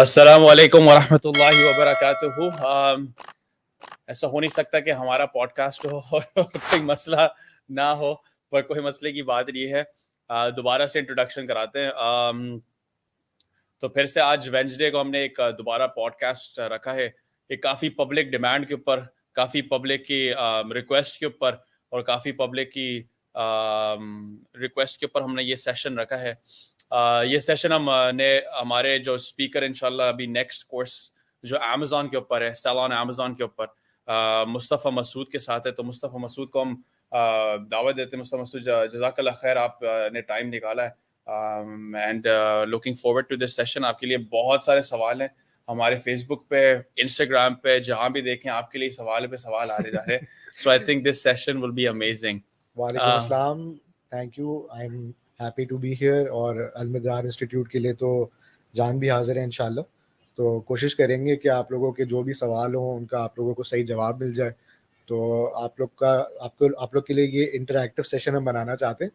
अस्सलाम वालेकुम वरहमतुल्लाहि वबरकातुहू। ऐसा हो नहीं सकता कि हमारा पॉडकास्ट हो और कोई मसला ना हो, पर कोई मसले की बात नहीं है। दोबारा से इंट्रोडक्शन कराते हैं। तो फिर से आज वेंसडे को हमने एक दोबारा पॉडकास्ट रखा है। एक काफ़ी पब्लिक डिमांड के ऊपर, काफ़ी पब्लिक की रिक्वेस्ट के ऊपर और काफ़ी पब्लिक की रिक्वेस्ट के ऊपर हमने ये सेशन रखा है। ये सेशन हमने हमारे जो स्पीकर इंशाल्लाह अभी नेक्स्ट कोर्स जो अमेज़न के ऊपर है, सेल ऑन अमेज़न के ऊपर मुस्तफ़ा मसूद के साथ है। तो मुस्तफ़ा मसूद को हम दावत देते हैं। मुस्तफ़ा मसूद, जज़ाकल्लाह खैर, आपने टाइम निकाला है and looking forward to this session. आपके लिए बहुत सारे सवाल हैं हमारे फेसबुक पे, इंस्टाग्राम पे, जहाँ भी देखें आपके लिए सवाल पे सवाल आ रहे हैं। So I think this session will be amazing. वालेकुम अस्सलाम, thank you, I am happy to be here. और अल-मदार इंस्टीट्यूट के लिए तो जान भी हाजिर है इंशाल्लाह। तो कोशिश करेंगे कि आप लोगों के जो भी सवाल हों उनका आप लोगों को सही जवाब मिल जाए। तो आप लोग के लिए ये इंटरैक्टिव सेशन हम बनाना चाहते हैं।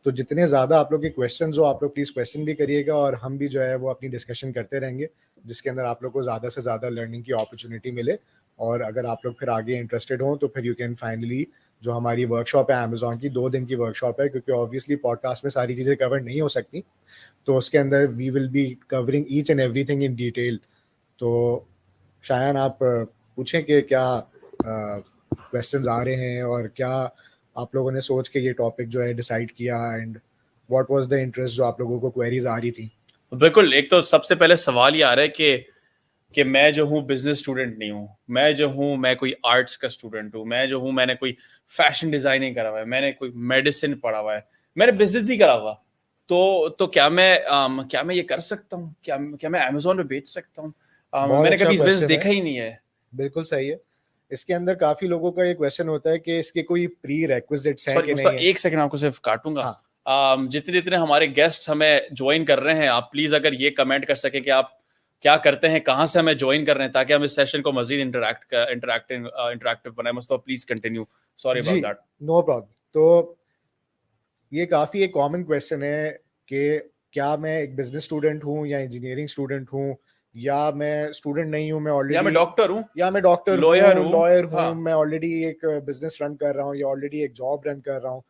तो जितने ज़्यादा आप लोग के क्वेश्चंस हो, आप लोग प्लीज़ क्वेश्चन भी करिएगा और हम भी जो है वो अपनी डिस्कशन करते रहेंगे, जिसके अंदर आप लोग को ज़्यादा से ज़्यादा लर्निंग की अपॉर्चुनिटी मिले। और अगर आप लोग फिर आगे इंटरेस्टेड हों तो फिर यू कैन फाइनली, जो हमारी वर्कशॉप है अमेज़न की, 2 दिन की वर्कशॉप है, क्योंकि ऑब्वियसली पॉडकास्ट में सारी चीज़ें कवर नहीं हो सकती, तो उसके अंदर we will be covering each and everything in detail. तो शायन आप पूछें कि क्या क्वेश्चंस आ रहे हैं और क्या आप लोगों ने सोच के ये टॉपिक जो है डिसाइड किया, and what was the interest जो आप लोगों को क्वेरीज आ रही थी। बिल्कुल। एक तो सबसे पहले सवाल ये आ रहा है कि मैं जो हूँ बिजनेस स्टूडेंट नहीं हूँ, मैं जो हूँ मैं कोई आर्ट्स का स्टूडेंट हूँ, मैं जो हूँ मैंने कोई फैशन डिजाइनिंग करा हुआ है, मैंने कोई मेडिसिन पढ़ा हुआ है, मैंने बिजनेस नहीं करा हुआ। तो क्या मैं ये कर सकता हूँ? क्या मैं अमेज़न पे बेच सकता हूँ? बहुत मैंने अच्छा कभी इस बिजनेस क्वेश्चन है, देखा ही नहीं है। बिल्कुल सही है। इसके अंदर काफ़ी लोगों का ये क्वेश्चन होता है कि इसके कोई प्री रेक्विजिट्स हैं सॉरी कि नहीं मुस्तफा, है। एक सेकंड आपको सिर्फ काटूंगा। हाँ, जितने जितने हमारे गेस्ट हमें ज्वाइन कर रहे हैं, आप प्लीज अगर ये कमेंट कर सके कि आप क्या करते हैं, कहाँ से हमें ज्वाइन कर रहे हैं, ताकि हम इस सेशन को मजीद इंटरैक्टिव बनाए। Mustafa please continue. Sorry ji, about that. No problem. तो ये काफ़ी एक कॉमन क्वेश्चन है कि क्या मैं एक बिजनेस स्टूडेंट हूँ या इंजीनियरिंग स्टूडेंट हूँ, या मैं स्टूडेंट नहीं हूँ, मैं या मैं ऑलरेडी, डॉक्टर हूँ, या मैं डॉक्टर लॉयर हूँ, हूँ, लॉयर हाँ, हूँ, मैं ऑलरेडी एक बिजनेस रन कर रहा हूँ या ऑलरेडी एक जॉब रन कर रहा हूँ।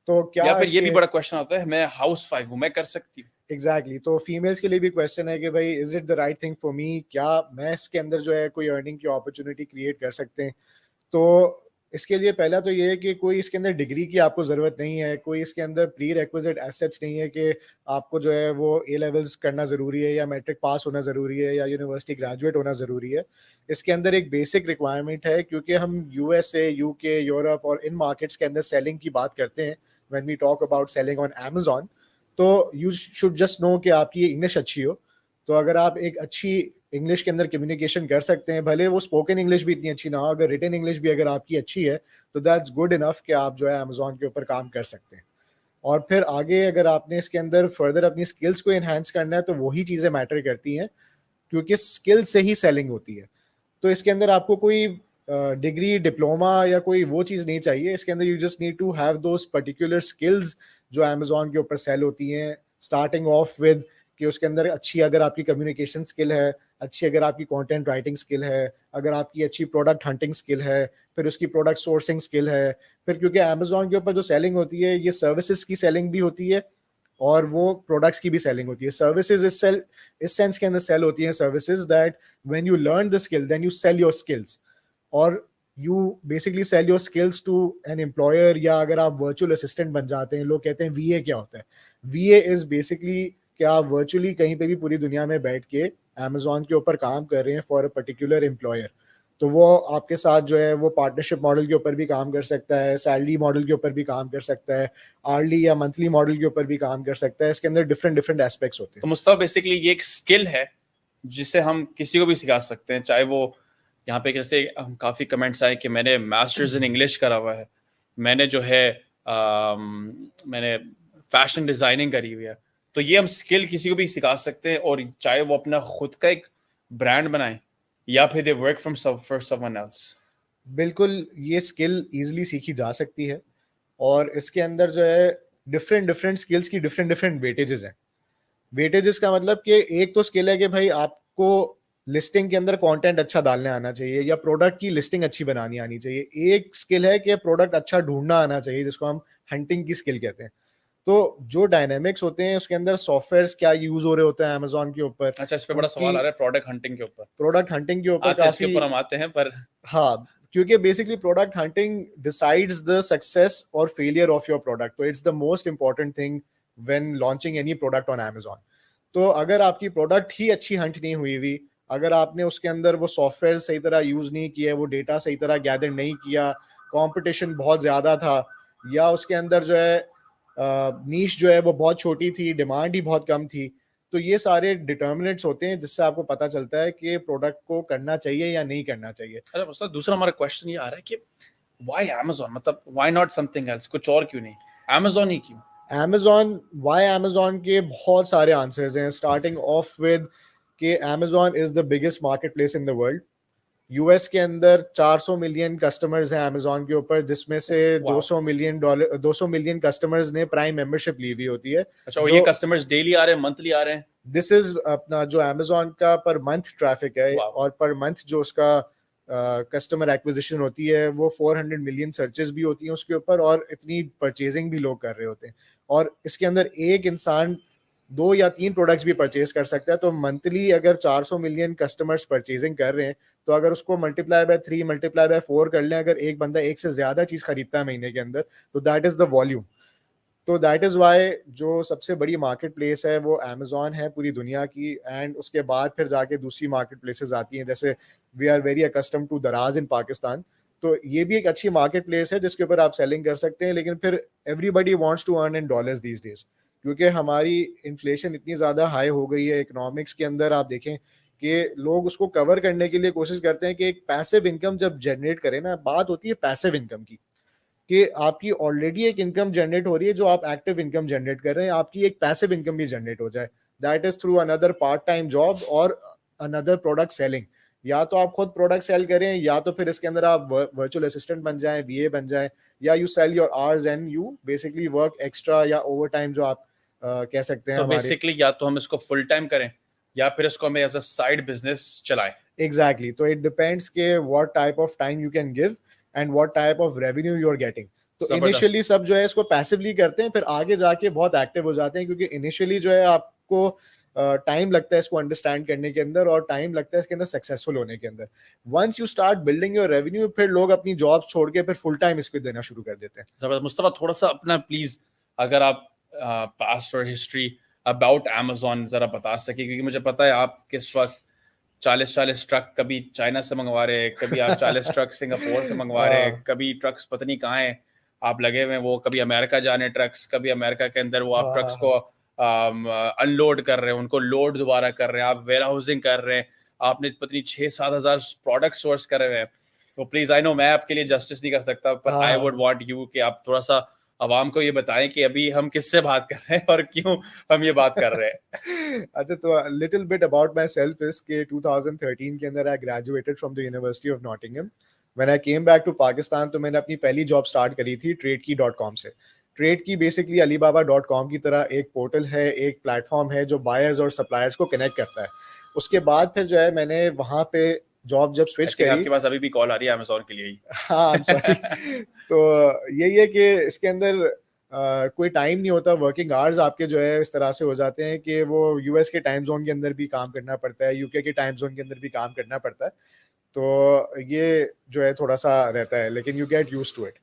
तो या क्या फिर ये भी इसके बड़ा क्वेश्चन आता है, मैं हाउस वाइफ हूँ, मैं कर सकती हूँ? एग्जैक्टली तो फीमेल्स के लिए भी क्वेश्चन है कि भाई is it the right thing for me, क्या मैं इसके अंदर जो है कोई अर्निंग की अपॉर्चुनिटी क्रिएट कर सकते हैं। तो इसके लिए पहला तो ये है कि कोई इसके अंदर डिग्री की आपको ज़रूरत नहीं है, कोई इसके अंदर प्री रिक्विजिट एज सच नहीं है कि आपको जो है वो ए लेवल्स करना ज़रूरी है या मैट्रिक पास होना ज़रूरी है या यूनिवर्सिटी ग्रेजुएट होना ज़रूरी है। इसके अंदर एक बेसिक रिक्वायरमेंट है, क्योंकि हम यूएसए, यूके, यूरोप और इन मार्केट्स के अंदर सेलिंग की बात करते हैं, when we talk about selling on Amazon, तो यू शुड जस्ट नो कि आपकी इंग्लिश अच्छी हो। तो अगर आप एक अच्छी इंग्लिश के अंदर कम्युनिकेशन कर सकते हैं, भले वो स्पोकन इंग्लिश भी इतनी अच्छी ना हो, अगर रिटन इंग्लिश भी अगर आपकी अच्छी है, तो दैट्स गुड इनफ कि आप जो है अमेज़न के ऊपर काम कर सकते हैं। और फिर आगे अगर आपने इसके अंदर फर्दर अपनी स्किल्स को एनहांस करना है, तो वही चीज़ें मैटर करती हैं, क्योंकि स्किल से ही सेलिंग होती है। तो इसके अंदर आपको कोई डिग्री, डिप्लोमा या कोई वो चीज़ नहीं चाहिए। इसके अंदर you just need to have those particular skills जो अमेज़न के ऊपर सेल होती हैं, स्टार्टिंग ऑफ विद कि उसके अंदर अच्छी अगर आपकी कम्युनिकेशन स्किल है, अच्छी अगर आपकी कंटेंट राइटिंग स्किल है, अगर आपकी अच्छी प्रोडक्ट हंटिंग स्किल है, फिर उसकी प्रोडक्ट सोर्सिंग स्किल है। फिर क्योंकि अमेज़न के ऊपर जो सेलिंग होती है, ये सर्विसेज की सेलिंग भी होती है और वो प्रोडक्ट्स की भी सेलिंग होती है। सर्विसेज इस सेंस के अंदर सेल होती हैं services that when you learn the skill then you sell your skills, और you basically sell your skills to an employer. या अगर आप वर्चुअल असिस्टेंट बन जाते हैं, लोग कहते हैं वीए क्या होता है, वीए इज बेसिकली कि आप वर्चुअली कहीं पे भी पूरी दुनिया में बैठ के अमेज़न के ऊपर काम कर रहे हैं फॉर अ पर्टिकुलर एम्प्लॉयर। तो वो आपके साथ जो है वो पार्टनरशिप मॉडल के ऊपर भी काम कर सकता है, सैलरी मॉडल के ऊपर भी काम कर सकता है, आर्ली या मंथली मॉडल के ऊपर भी काम कर सकता है। इसके अंदर डिफरेंट डिफरेंट एस्पेक्ट्स होते हैं। तो मुस्तफा, बेसिकली ये एक स्किल है जिसे हम किसी को भी सिखा सकते हैं, चाहे वो यहाँ पे जैसे काफ़ी कमेंट्स आए कि मैंने मास्टर्स इन इंग्लिश करा हुआ है, मैंने जो है मैंने फैशन डिज़ाइनिंग करी हुई है। तो ये हम स्किल किसी को भी सिखा सकते हैं, और चाहे वो अपना खुद का एक ब्रांड बनाए या फिर they work from for someone else. बिल्कुल, ये स्किल ईजिली सीखी जा सकती है, और इसके अंदर जो है डिफरेंट डिफरेंट स्किल्स की डिफरेंट डिफरेंट वेटेजेस हैं। वेटेजेस का मतलब कि एक तो स्किल है कि भाई आप आपको लिस्टिंग के अंदर कंटेंट अच्छा डालने आना चाहिए, या प्रोडक्ट की लिस्टिंग अच्छी बनानी आनी चाहिए। एक स्किल है कि प्रोडक्ट अच्छा ढूंढना आना चाहिए, जिसको हम हंटिंग की स्किल कहते हैं। तो जो डायनेमिक्स होते हैं उसके अंदर सॉफ्टवेयर्स क्या यूज हो रहे होते हैं अमेजोन के ऊपर, अच्छा, इस पे बड़ा उनकी सवाल आ रहा है प्रोडक्ट हंटिंग के ऊपर। प्रोडक्ट हंटिंग के ऊपर आते इसके काफी, ऊपर हम आते हैं, पर हाँ, क्योंकि basically product hunting decides the success और फेलियर ऑफ योर प्रोडक्ट। तो it's the most important thing when launching any product on Amazon. तो अगर आपकी प्रोडक्ट ही अच्छी हंट नहीं हुई हुई, अगर आपने उसके अंदर वो सॉफ्टवेयर सही तरह यूज नहीं किया, वो डेटा सही तरह गैदर नहीं किया, कंपटीशन बहुत ज्यादा था, या उसके अंदर जो है नीश जो है वो बहुत छोटी थी, डिमांड ही बहुत कम थी, तो ये सारे डिटर्मिनेंट्स होते हैं जिससे आपको पता चलता है कि प्रोडक्ट को करना चाहिए या नहीं करना चाहिए। अच्छा उस्ताद, दूसरा हमारा क्वेश्चन ये आ रहा है कि व्हाई अमेजोन, मतलब व्हाई नॉट समथिंग एल्स, कुछ और क्यों नहीं, अमेजोन ही क्यों? अमेजोन, वाई अमेजोन के बहुत सारे आंसर्स हैं, स्टार्टिंग ऑफ विद कि Amazon is the biggest market place in the world. US के अंदर 400 मिलियन कस्टमर्स हैं अमेजोन के ऊपर, जिसमें से Wow. 200 मिलियन कस्टमर्स ने प्राइम मेंबरशिप ली हुई होती है। अच्छा, और ये कस्टमर्स डेली आ रहे हैं, मंथली आ रहे हैं? दिस इज अपना जो अमेजोन का पर मंथ ट्रैफिक है, Wow. और पर मंथ जो उसका कस्टमर एक्विजिशन होती है वो 400 मिलियन सर्चेस भी होती हैं उसके ऊपर, और इतनी परचेजिंग भी लोग कर रहे होते हैं। और इसके अंदर एक इंसान 2 या 3 प्रोडक्ट्स भी परचेज कर सकता है। तो मंथली अगर 400 मिलियन कस्टमर्स परचेजिंग कर रहे हैं, तो अगर उसको मल्टीप्लाई बाय 3 मल्टीप्लाई बाय 4 कर लें, अगर एक बंदा एक से ज्यादा चीज खरीदता है महीने के अंदर, तो दैट इज द वॉल्यूम। तो दैट इज वाई जो सबसे बड़ी मार्केट प्लेस है वो अमेजोन है पूरी दुनिया की। एंड उसके बाद फिर जाके दूसरी मार्केट प्लेसेस आती हैं, जैसे we are very accustom to Daraz in Pakistan. तो ये भी एक अच्छी मार्केट प्लेस है जिसके ऊपर आप सेलिंग कर सकते हैं। लेकिन फिर everybody wants to earn in dollars these days, क्योंकि हमारी इन्फ्लेशन इतनी ज़्यादा हाई हो गई है इकोनॉमिक्स के अंदर। आप देखें कि लोग उसको कवर करने के लिए कोशिश करते हैं कि एक पैसिव इनकम जब जनरेट करें ना, बात होती है पैसिव इनकम की, कि आपकी ऑलरेडी एक इनकम जनरेट हो रही है जो आप एक्टिव इनकम जनरेट कर रहे हैं, आपकी एक पैसिव इनकम भी जनरेट हो जाए। That is through another part time job और अनदर प्रोडक्ट सेलिंग। या तो आप खुद प्रोडक्ट सेल करें, या तो फिर इसके अंदर आप वर्चुअल असिस्टेंट बन जाएं, वीए बन जाएं, या you sell your hours and you basically work extra या ओवर टाइम, जो आप कह सकते हैं तो हमारे। बेसिकली या तो हम इसको फुल टाइम करें, या फिर इसको हमें एज अ साइड बिजनेस चलाएं। एग्जैक्टली, तो इट डिपेंड्स के what type of time you can give and what type of revenue you are getting. तो इनिशियली सब जो है इसको पैसिवली करते हैं, फिर आगे जाके बहुत एक्टिव हो जाते हैं, क्योंकि इनिशियली जो है आपको टाइम लगता है इसको अंडरस्टैंड करने के अंदर, और टाइम लगता है इसके अंदर सक्सेसफुल होने के अंदर। Once you start building your revenue, फिर लोग अपनी जॉब छोड़ के फिर फुल टाइम इसको देना शुरू कर देते हैं। मुस्तफा, थोड़ा सा अपना प्लीज, अगर आप पास्ट और हिस्ट्री अबाउट अमेजोन जरा बता सके, क्योंकि मुझे पता है आप किस वक्त 40-40 ट्रक कभी चाइना से मंगवा रहे, कभी आप 40 ट्रक सिंगापुर से मंगवा रहे, कभी ट्रक्स पता नहीं कहाँ हैं आप लगे हुए, वो कभी अमेरिका जाने ट्रक्स, कभी अमेरिका के अंदर वो आप ट्रक्स को अनलोड कर रहे हैं, उनको लोड दोबारा कर रहे हैं, आप वेयर हाउसिंग कर रहे हैं, आपने पता नहीं 6-7 हजार प्रोडक्ट सोर्स कर रहे हैं। तो प्लीज, आई नो मैं आपके लिए जस्टिस नहीं कर सकता, पर आई वुड वांट यू कि आप थोड़ा सा आवाम को ये बताएं कि अभी हम किससे बात कर रहे हैं और क्यों हम ये बात कर रहे हैं। अच्छा, तो little bit about myself is के 2013 के अंदर I graduated from the university of Nottingham. When I came back to Pakistan, तो मैंने अपनी पहली जॉब स्टार्ट करी थी TradeKey.com से। TradeKey बेसिकली Alibaba.com की तरह एक पोर्टल है, एक प्लेटफॉर्म है जो बायर्स और सप्लायर्स को कनेक्ट करता है। उसके बाद फिर जो है मैंने वहाँ पे जॉब जब स्विच करी, आपके पास अभी भी कॉल आ रही है अमेज़न के लिए ही। हाँ, सॉरी। तो यही है कि इसके अंदर कोई टाइम नहीं होता, वर्किंग आवर्स आपके जो है इस तरह से हो जाते हैं कि वो यूएस के टाइम जोन के अंदर भी काम करना पड़ता है, यूके के टाइम जोन के अंदर भी काम करना पड़ता है। तो ये जो है थोड़ा सा रहता है, लेकिन you get used to it.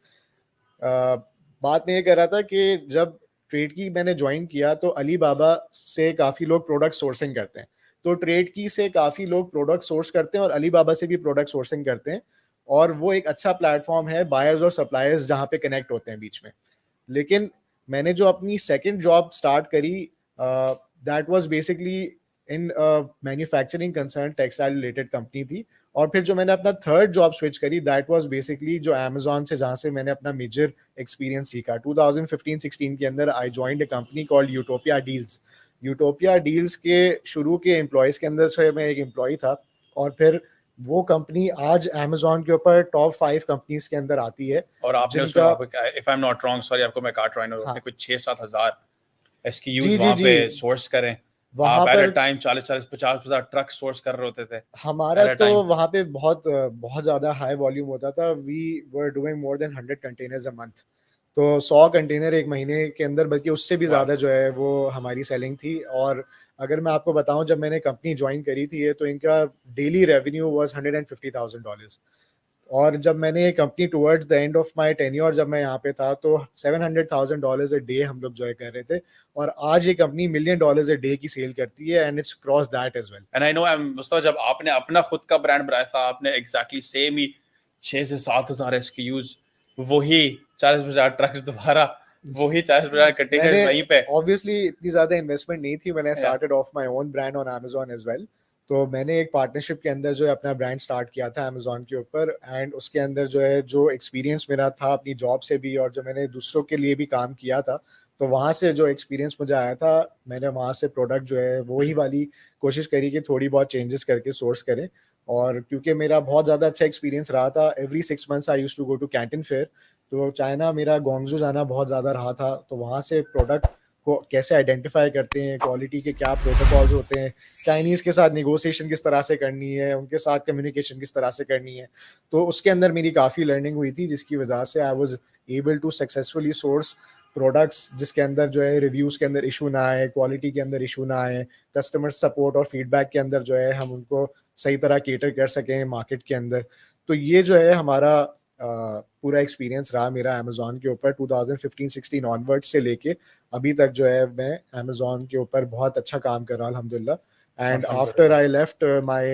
बात मैं ये कर रहा था कि जब TradeKey मैंने ज्वाइन किया तो अलीबाबा से काफ़ी लोग प्रोडक्ट सोर्सिंग करते हैं, तो TradeKey से काफ़ी लोग प्रोडक्ट सोर्स करते हैं और अलीबाबा से भी प्रोडक्ट सोर्सिंग करते हैं, और वो एक अच्छा प्लेटफॉर्म है बायर्स और सप्लायर्स जहाँ पे कनेक्ट होते हैं बीच में। लेकिन मैंने जो अपनी सेकंड जॉब स्टार्ट करी, that was basically in manufacturing concern, textile related company थी। और फिर जो मैंने अपना थर्ड जॉब स्विच करी, दैट वाज बेसिकली जो अमेजोन से, जहाँ से मैंने अपना मेजर एक्सपीरियंस सीखा। 2015-16 के अंदर I joined a company called utopia deals. Utopia deals के शुरू के एम्प्लॉयज़ के अंदर से मैं एक एम्प्लॉय था, और फिर वो कंपनी आज अमेजोन के ऊपर टॉप 5 कंपनीज के अंदर आती है। और आपने उसमें, if I am not wrong, sorry आपको मैं काट रहा हूँ, आपने कुछ 6-7 हजार SKUs वहाँ पे सोर्स करें, वहां आप एट अ पर टाइम 40-40 50 ट्रक सोर्स कर रहे होते थे हमारा एट अ तो टाइम? वहां पे बहुत बहुत ज्यादा हाई वॉल्यूम होता था। We were doing more than 100 containers a month. तो 100 कंटेनर एक महीने के अंदर, बल्कि उससे भी वाह। ज्यादा जो है वो हमारी सेलिंग थी। और अगर मैं आपको बताऊं, जब मैंने कंपनी ज्वाइन करी थी ये, तो इनका डेली रेवेन्यू वाज $150,000। और जब मैंने ये company towards the end of my tenure, जब मैं यहाँ पे था, तो $700,000 अ डे हम लोग जो है कर रहे थे। और आज ये कंपनी $1 million अ डे की सेल करती है, and it's cross that as well. And I know Mustafa, जब आपने अपना खुद का ब्रांड बनाया था, आपने एग्जैक्टली सेम ही 6 से 7 हजार SKUs, वही 40-50 ट्रक्स दोबारा, वही 40-50 मैंने कंटेनर्स वहीं पे। ऑब्वियसली इतनी ज्यादा इन्वेस्टमेंट नहीं थी, मैंने या started off my own brand on Amazon as well. तो मैंने एक पार्टनरशिप के अंदर जो है अपना ब्रांड स्टार्ट किया था Amazon के ऊपर। एंड उसके अंदर जो है, जो एक्सपीरियंस मेरा था अपनी जॉब से भी, और जो मैंने दूसरों के लिए भी काम किया था, तो वहाँ से जो एक्सपीरियंस मुझे आया था, मैंने वहाँ से प्रोडक्ट जो है वही वाली कोशिश करी कि थोड़ी बहुत चेंजेस करके सोर्स करें। और क्योंकि मेरा बहुत ज़्यादा अच्छा एक्सपीरियंस रहा था, every 6 months I use to go to Canton fair. तो चाइना मेरा गोंगजू जाना बहुत ज़्यादा रहा था, तो वहाँ से प्रोडक्ट को कैसे आइडेंटिफाई करते हैं, क्वालिटी के क्या प्रोटोकॉल्स होते हैं, चाइनीज़ के साथ निगोशिएशन किस तरह से करनी है, उनके साथ कम्युनिकेशन किस तरह से करनी है, तो उसके अंदर मेरी काफ़ी लर्निंग हुई थी, जिसकी वजह से I was able to successfully source products जिसके अंदर जो है रिव्यूज़ के अंदर इशू ना आए, क्वालिटी के अंदर इशू ना आए, कस्टमर सपोर्ट और फीडबैक के अंदर जो है हम उनको सही तरह केटर कर सकें मार्केट के अंदर। तो ये जो है हमारा पूरा एक्सपीरियंस रहा मेरा अमेजोन के ऊपर 2015-16 ऑनवर्ड से लेके अभी तक जो है मैं अमेजोन के ऊपर बहुत अच्छा काम कर रहा हूँ अल्हम्दुलिल्लाह। एंड आफ्टर अल्हम्दुलिल्लाह। I left my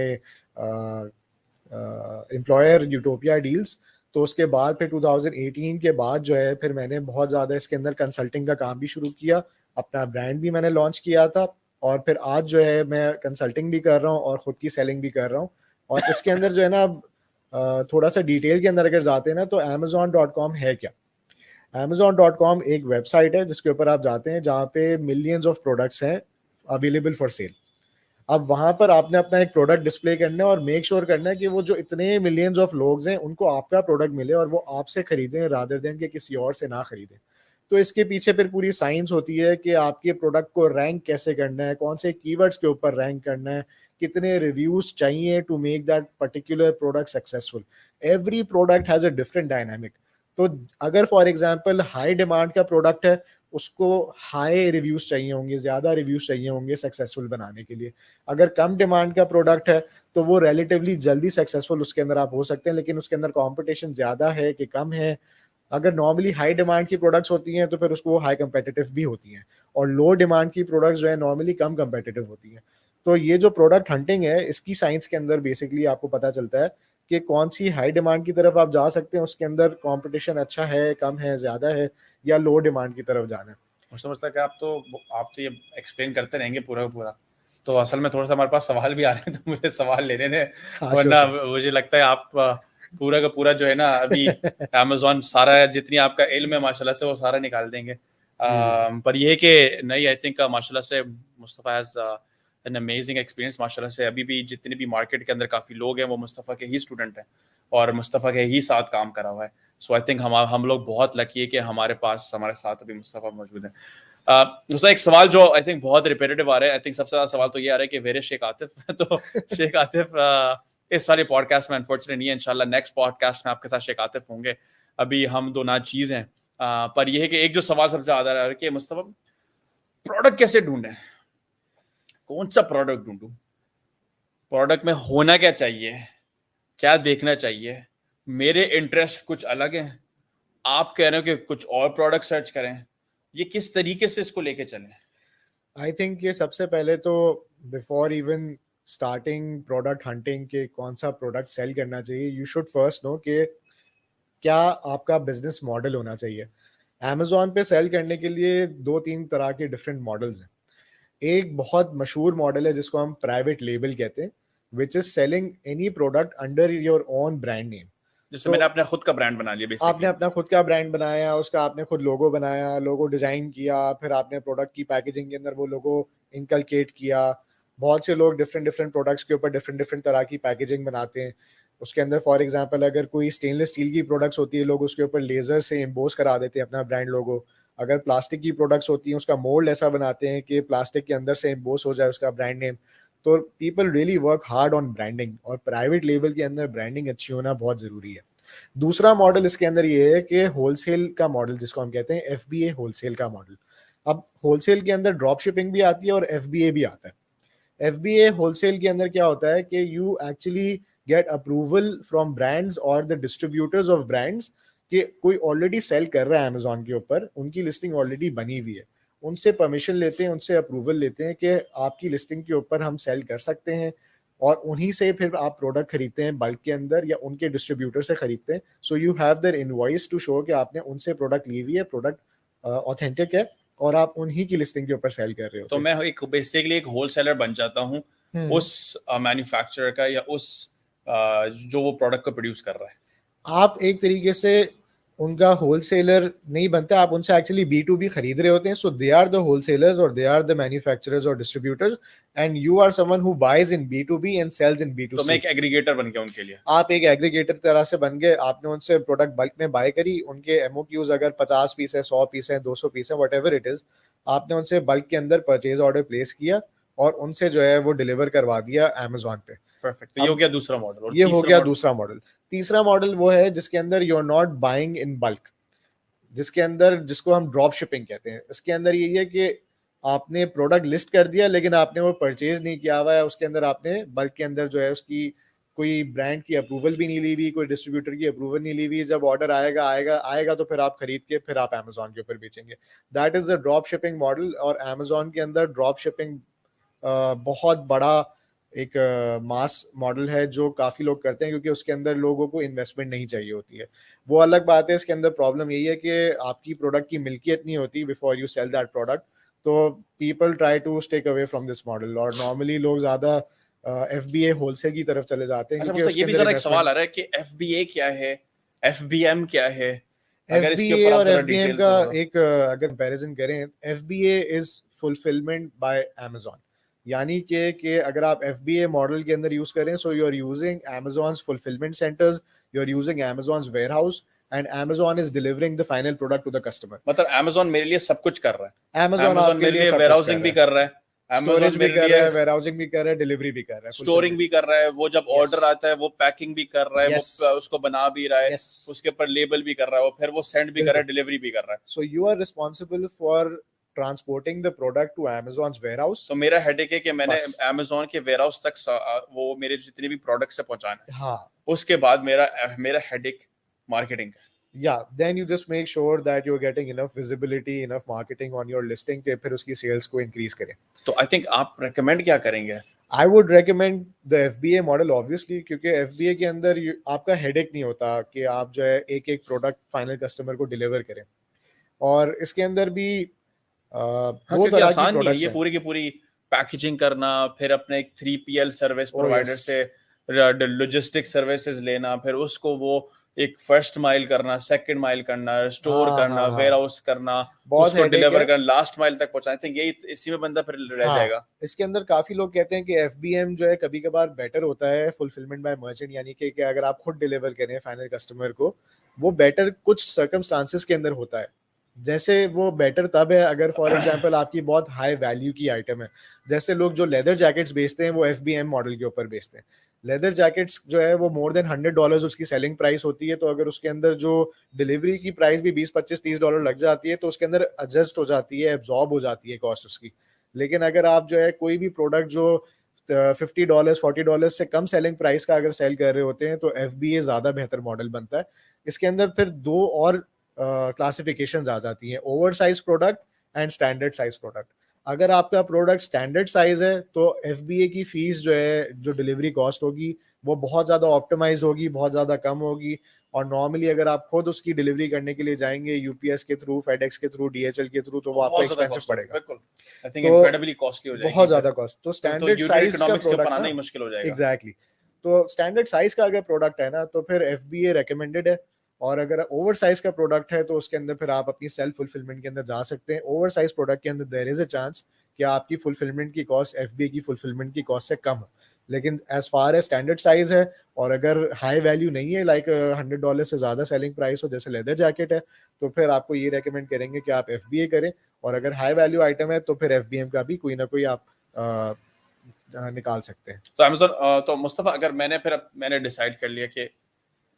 employer utopia deals, तो उसके बाद फिर 2018 के बाद जो है फिर मैंने बहुत ज़्यादा इसके अंदर कंसल्टिंग का काम भी शुरू किया, अपना ब्रांड भी मैंने लॉन्च किया था, और फिर आज जो है मैं कंसल्टिंग भी कर रहा हूँ और ख़ुद की सेलिंग भी कर रहा हूँ। और इसके अंदर जो है ना, थोड़ा सा डिटेल के अंदर अगर जाते हैं ना, तो Amazon.com है क्या? Amazon.com एक वेबसाइट है जिसके ऊपर आप जाते हैं, जहाँ पे मिलियंस ऑफ प्रोडक्ट्स हैं अवेलेबल फॉर सेल। अब वहां पर आपने अपना एक प्रोडक्ट डिस्प्ले करना है और मेक श्योर करना है कि वो जो इतने मिलियंस ऑफ लोग हैं उनको आपका प्रोडक्ट मिले और वो आपसे खरीदें रादर देन कि किसी और से ना खरीदें। तो इसके पीछे फिर पूरी साइंस होती है कि आपके प्रोडक्ट को रैंक कैसे करना है, कौन से कीवर्ड्स के ऊपर रैंक करना है, कितने रिव्यूज चाहिए to make that particular product successful. Every product has a different dynamic. तो अगर फॉर एग्जांपल हाई डिमांड का प्रोडक्ट है, उसको हाई रिव्यूज चाहिए होंगे, ज्यादा रिव्यूज चाहिए होंगे सक्सेसफुल बनाने के लिए। अगर कम डिमांड का प्रोडक्ट है, तो वो रिलेटिवली जल्दी सक्सेसफुल उसके अंदर आप हो सकते हैं, लेकिन उसके अंदर कंपटीशन ज्यादा है कि कम है। अगर नॉर्मली हाई डिमांड की प्रोडक्ट्स होती हैं, तो फिर उसको हाई कंपेटिटिव भी होती हैं, और लो डिमांड की प्रोडक्ट्स जो है नॉर्मली कम कंपेटिटिव होती हैं। तो ये जो प्रोडक्ट हंटिंग है, इसकी साइंस के अंदर बेसिकली आपको पता चलता है कि कौन सी हाई डिमांड की तरफ आप जा सकते हैं, उसके अंदर कंपटीशन अच्छा है, कम है, ज्यादा है, या लो डिमांड की तरफ जाना है। मुझे समझता है कि आप तो ये एक्सप्लेन करते रहेंगे पूरा का पूरा। तो असल में थोड़ा सा हमारे पास सवाल भी आ रहे हैं, तो मुझे सवाल लेने दें, हाँ, वरना श्योर मुझे लगता है आप पूरा का पूरा जो है ना अभी श्योर। अमेजोन सारा जितनी आपका इल्म है माशाल्लाह से वो सारा निकाल देंगे। जी जी। पर ये है कि नहीं, आई थिंक माशाल्लाह से Mustafa has an amazing experience माशाल्लाह से। अभी भी जितने भी मार्केट के अंदर काफ़ी लोग हैं वो मुस्तफ़ा के ही स्टूडेंट हैं और मुस्तफ़ा के ही साथ काम करा हुआ है। सो आई थिंक हम लोग बहुत लकी है कि हमारे साथ अभी मुस्तफ़ा मौजूद है। दूसरा एक सवाल जो आई थिंक बहुत रिपीटेटिव आ रहा है, आई थिंक सबसे ज्यादा सवाल तो ये आ रहा है कि वेर इज शेख आतिफ। तो शेख आतिफ इस सारे पॉडकास्ट में अनफॉर्चुनेटली नहीं है। इंशाल्लाह नेक्स्ट पॉडकास्ट में आपके साथ शेख आतिफ होंगे। अभी हम दो नाचीज हैं। पर यह है कि एक जो सवाल सबसे ज्यादा आ रहा है कि मुस्तफा प्रोडक्ट कैसे ढूंढे, कौन सा प्रोडक्ट ढूंढूं, प्रोडक्ट में होना क्या चाहिए, क्या देखना चाहिए। मेरे इंटरेस्ट कुछ अलग हैं, आप कह रहे हो कि कुछ और प्रोडक्ट सर्च करें। ये किस तरीके से इसको लेके चलें? आई थिंक ये सबसे पहले तो before even starting product hunting के कौन सा प्रोडक्ट सेल करना चाहिए, यू शुड फर्स्ट नो कि क्या आपका बिजनेस मॉडल होना चाहिए। अमेजोन पे सेल करने के लिए दो तीन तरह के डिफरेंट मॉडल्स हैं। एक बहुत मशहूर मॉडल है जिसको हम प्राइवेट लेबल कहते हैं, which is selling any product under your own brand name. जैसे तो मैंने अपना खुद का ब्रांड बना लिया आपने बेसिकली। अपना खुद का ब्रांड बनाया, उसका आपने खुद लोगो बनाया, लोगो डिजाइन किया, फिर आपने प्रोडक्ट की पैकेजिंग के अंदर वो लोगो इनकलकेट किया। बहुत से लोग डिफरेंट डिफरेंट प्रोडक्ट्स के ऊपर डिफरेंट डिफरेंट तरह की पैकेजिंग बनाते हैं। उसके अंदर फॉर एग्जांपल अगर कोई स्टेनलेस स्टील की प्रोडक्ट्स होती है, लोग उसके ऊपर लेजर से एम्बोस करा देते हैं अपना ब्रांड लोगो। अगर प्लास्टिक की प्रोडक्ट्स होती हैं उसका मोल्ड ऐसा बनाते हैं कि प्लास्टिक के अंदर से एम्बोस हो जाए उसका ब्रांड नेम, तो people really work hard on branding, और प्राइवेट लेवल के अंदर ब्रांडिंग अच्छी होना बहुत ज़रूरी है। दूसरा मॉडल इसके अंदर ये है कि होलसेल का मॉडल, जिसको हम कहते हैं एफबीए होलसेल का मॉडल। अब होलसेल के अंदर ड्रॉप शिपिंग भी आती है और एफबीए भी आता है। एफबीए होलसेल के अंदर क्या होता है कि you actually get approval from brands और द डिस्ट्रीब्यूटर्स ऑफ ब्रांड्स, कि कोई ऑलरेडी सेल कर रहा है अमेजोन के ऊपर, उनकी लिस्टिंग ऑलरेडी बनी हुई है, उनसे परमिशन लेते हैं, उनसे अप्रूवल लेते हैं कि आपकी लिस्टिंग के ऊपर हम सेल कर सकते हैं, और उन्हीं से फिर आप प्रोडक्ट खरीदते हैं बल्क के अंदर या उनके डिस्ट्रीब्यूटर से खरीदते हैं। So you have their invoice to show कि आपने उनसे प्रोडक्ट ली हुई है, प्रोडक्ट ऑथेंटिक है, और आप उन्हीं की लिस्टिंग के ऊपर सेल कर रहे हो। तो मैं एक बेसिकली एक होलसेलर बन जाता हूँ उस मैन्युफैक्चरर का, या उस जो वो प्रोडक्ट को प्रोड्यूस कर रहा है। आप एक तरीके से उनका होलसेलर नहीं बनते, आप उनसे एक्चुअली B2B खरीद रहे होते हैं। So they are the wholesalers और दे आर द मैन्युफैक्चरर्स और distributors, and you are someone who buys in B2B and sells in B2C। तो मैं एक एग्रीगेटर बन गया उनके लिए। आप एक एग्रीगेटर तरह से बन गए, आपने उनसे प्रोडक्ट बल्क में बाय करी, उनके MOQs अगर 50 पीस है, 100 पीस है, 200 पीस है, वट एवर इट इज, आपने उनसे बल्क के अंदर परचेज ऑर्डर प्लेस किया और उनसे जो है वो डिलीवर करवा दिया अमेजोन पे। परफेक्ट। तो ये हो गया दूसरा मॉडल। और ये हो गया दूसरा मॉडल। तीसरा मॉडल वो है जिसके अंदर you are not buying in bulk, जिसके अंदर, जिसको हम ड्रॉप शिपिंग कहते हैं। इसके अंदर यही है कि आपने प्रोडक्ट लिस्ट कर दिया लेकिन आपने वो परचेज नहीं किया हुआ है, उसके अंदर आपने बल्क के अंदर जो है उसकी कोई ब्रांड की अप्रूवल भी नहीं ली हुई, कोई डिस्ट्रीब्यूटर की अप्रूवल नहीं ली हुई। जब ऑर्डर आएगा आएगा आएगा तो फिर आप खरीद के फिर आप अमेजोन के ऊपर बेचेंगे। That is the drop shipping model. और अमेजोन के अंदर ड्रॉप शिपिंग बहुत बड़ा एक मास मॉडल है जो काफ़ी लोग करते हैं, क्योंकि उसके अंदर लोगों को इन्वेस्टमेंट नहीं चाहिए होती है। वो अलग बात है। इसके अंदर प्रॉब्लम यही है कि आपकी प्रोडक्ट की मिल्कियत नहीं होती before you sell that product. तो people try to stay away from this model, और नॉर्मली लोग ज़्यादा FBA होलसेल की तरफ चले जाते हैं। अच्छा, क्योंकि ये भी जरा एक सवाल आ रहा है कि FBA क्या है, FBM क्या है? अगर इसके ऊपर FBA आप और जरा FBM डिटेल का थोड़ा। एक अगर कंपैरिजन करें, FBA is fulfilment bye Amazon, यानी कि अगर आप FBA मॉडल के अंदर यूज करें, so you are using Amazon's fulfillment centers, you are using Amazon's warehouse, and Amazon is delivering the final product to the customer. मतलब Amazon मेरे लिए सब कुछ कर रहा है। Amazon Amazon आपके मेरे लिए लिए सब कुछ वेयरहाउसिंग कर भी रहा है, कर रहा है, स्टोरेज Amazon भी मेरे कर लिए रहा है, वेयरहाउसिंग भी कर रहा है, डिलीवरी भी कर रहा है, स्टोरिंग भी कर रहा है। वो जब Yes. ऑर्डर आता है वो पैकिंग भी कर रहा है, Yes. वो उसको बना भी रहा है, Yes. उसके ऊपर लेबल भी कर रहा है, वो फिर वो सेंड भी कर रहा है, डिलीवरी भी कर रहा है। So you are responsible for transporting the product to Amazon's warehouse. तो मेरा हेडेक है कि मैंने बस। Amazon के वेयरहाउस तक वो मेरे जितने भी प्रोडक्ट्स है पहुंचाना है। हाँ। उसके बाद मेरा हेडेक मार्केटिंग का। Yeah, then you just make sure that you're getting enough visibility, enough marketing on your listing कि फिर उसकी sales को increase करें। तो आई थिंक आप रेकमेंड क्या करेंगे? I would recommend the FBA model obviously, क्योंकि FBA के अंदर आपका हेडेक नहीं होता कि आप जो है एक एक प्रोडक्ट फाइनल कस्टमर को डिलीवर करें। और इसके अंदर भी दो तरह की आसान नहीं है प्रोडक्ट्स ये हैं। पूरी की पूरी पैकेजिंग करना, फिर अपने एक 3PL service Oh, provider yes. से लॉजिस्टिक सर्विसेज लेना, फिर उसको वो एक फर्स्ट माइल करना, सेकंड माइल करना, स्टोर हाँ, करना, हाँ, हाँ। वेयर हाउस करना, बहुत उसको headache डिलीवर है। करना, लास्ट माइल तक पहुंचाना। आई थिंक यही इसी में बंदा फिर रह हाँ, जाएगा। इसके अंदर काफी लोग कहते हैं कि FBM जो है कभी कभार बेटर होता है फुलफिलमेंट बाय मर्चेंट, यानी कि अगर आप खुद डिलीवर करें फाइनल कस्टमर को, वो बेटर कुछ सर्कमस्टांसेस के अंदर होता है। जैसे वो बेटर तब है अगर फॉर एग्जांपल आपकी बहुत हाई वैल्यू की आइटम है। जैसे लोग जो लेदर जैकेट्स बेचते हैं वो FBM मॉडल के ऊपर बेचते हैं। लेदर जैकेट्स जो है वो मोर देन $100 उसकी सेलिंग प्राइस होती है। तो अगर उसके अंदर जो डिलीवरी की प्राइस भी $20, $25, $30 लग जाती है तो उसके अंदर एडजस्ट हो जाती है, एब्जॉर्ब हो जाती है कॉस्ट उसकी। लेकिन अगर आप जो है कोई भी प्रोडक्ट जो $50 $40 से कम सेलिंग प्राइस का अगर सेल कर रहे होते हैं तो FBA ज्यादा बेहतर मॉडल बनता है। इसके अंदर फिर दो और क्लासिफिकेशंस आ जाती हैं, over size product and standard size product. अगर आपका प्रोडक्ट स्टैंडर्ड साइज है तो FBA की फीस जो है, जो डिलीवरी कॉस्ट होगी, वो बहुत ज़्यादा ऑप्टिमाइज होगी, बहुत ज़्यादा कम होगी। और नॉर्मली अगर आप खुद उसकी डिलीवरी करने के लिए जाएंगे UPS के थ्रू, FedEx के थ्रू, DHL के थ्रू, तो वो आपको एक्सपेंसिव पड़ेगा। बिल्कुल, आई थिंक इनक्रेडिबली कॉस्टली हो जाएगी, बहुत ज़्यादा कॉस्ट। तो स्टैंडर्ड यूनिट साइज का इकोनॉमिक्स के ऊपर प्रोडक्ट आना ना, ही मुश्किल हो जाएगा। एग्जैक्टली। तो स्टैंडर्ड साइज का अगर प्रोडक्ट है ना तो फिर FBA रेकमेंडेड है। और अगर ओवर साइज का प्रोडक्ट है तो उसके अंदर फिर आप अपनी सेल्फ फुलफिलमेंट के अंदर जा सकते हैं। ओवर साइज प्रोडक्ट के अंदर देयर इज अ चांस कि आपकी फुलफिलमेंट की कॉस्ट एफबीए की फुलफिलमेंट की कॉस्ट से कम हो। लेकिन as far as standard size है और अगर हाई वैल्यू नहीं है, लाइक $100 से ज़्यादा सेलिंग प्राइस हो जैसे लेदर जैकेट है, तो फिर आपको ये रेकमेंड करेंगे कि आप एफबीए करें। और अगर हाई वैल्यू आइटम है तो फिर एफबीएम का भी कोई ना कोई आप निकाल सकते हैं। तो अमेजोन, तो मुस्तफा अगर मैंने डिसाइड कर लिया कि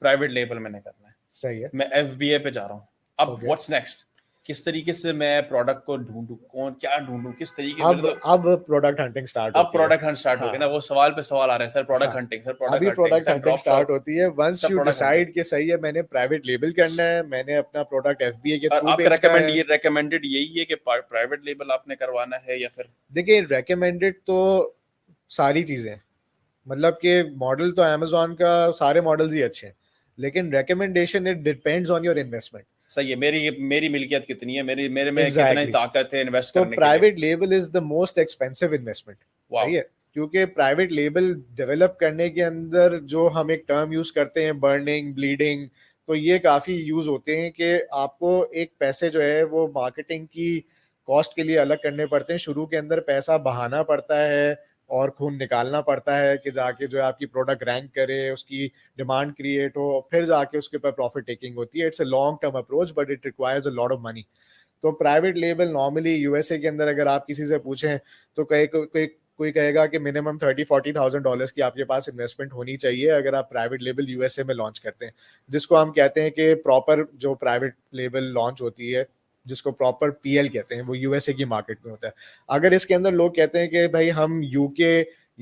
प्राइवेट लेबल मैंने करना है, सही है। मैं एफबीए पे जा रहा हूँ, अब Okay. What's next? किस तरीके से मैं प्रोडक्ट को ढूंढूं, कौन क्या ढूंढूं, किस तरीके मेरे तो अब प्रोडक्ट हंटिंग स्टार्ट अब होती है। प्रोडक्ट हंट स्टार्ट हो गया ना, हाँ वो सवाल पे सवाल आ रहे हैं, सर हाँ, प्रोडक्ट हंटिंग, सर प्रोडक्ट अभी hunting, product sir hunting drop start shop, होती है वंस सब यू प्रोडक्ट हंटिंग। डिसाइड कि सही है मैंने प्राइवेट लेबल करना है, मैंने अपना प्रोडक्ट एफबीए के और थ्रू आपका बेचना है। रेकमेंडेड यही है कि प्राइवेट लेबल आपने करवाना है या फिर? देखिए रेकमेंडेड तो सारी चीजें, मतलब कि मॉडल तो अमेजोन का सारे मॉडल्स ही अच्छे हैं, लेकिन recommendation it depends on your investment. सही है, मेरी मिल्कियत कितनी है, मेरी मेरे में कितनी एग्जैक्टली। ताकत है इन्वेस्ट तो करने के लिए। Private label is the most expensive investment. वाह। सही है, क्योंकि प्राइवेट लेबल डेवलप करने के अंदर जो हम एक टर्म यूज करते हैं बर्निंग ब्लीडिंग, तो ये काफी यूज होते हैं कि आपको एक पैसे जो है वो मार्केटिंग की कॉस्ट के लिए अलग करने पड़ते हैं। शुरू के अंदर पैसा बहाना पड़ता है और खून निकालना पड़ता है कि जाके जो है आपकी प्रोडक्ट रैंक करे, उसकी डिमांड क्रिएट हो, फिर जाके उसके ऊपर प्रॉफिट टेकिंग होती है। It's a long term approach but it requires a lot of money. तो प्राइवेट लेबल नॉर्मली यूएसए के अंदर अगर आप किसी से पूछें तो कोई कहेगा कि मिनिमम $30,000-40,000 की आपके पास इन्वेस्टमेंट होनी चाहिए अगर आप प्राइवेट लेबल यूएसए में लॉन्च करते हैं, जिसको हम कहते हैं कि प्रॉपर जो प्राइवेट लेबल लॉन्च होती है, जिसको प्रॉपर पीएल कहते हैं, वो यूएसए की मार्केट में होता है। अगर इसके अंदर लोग कहते हैं कि भाई हम यूके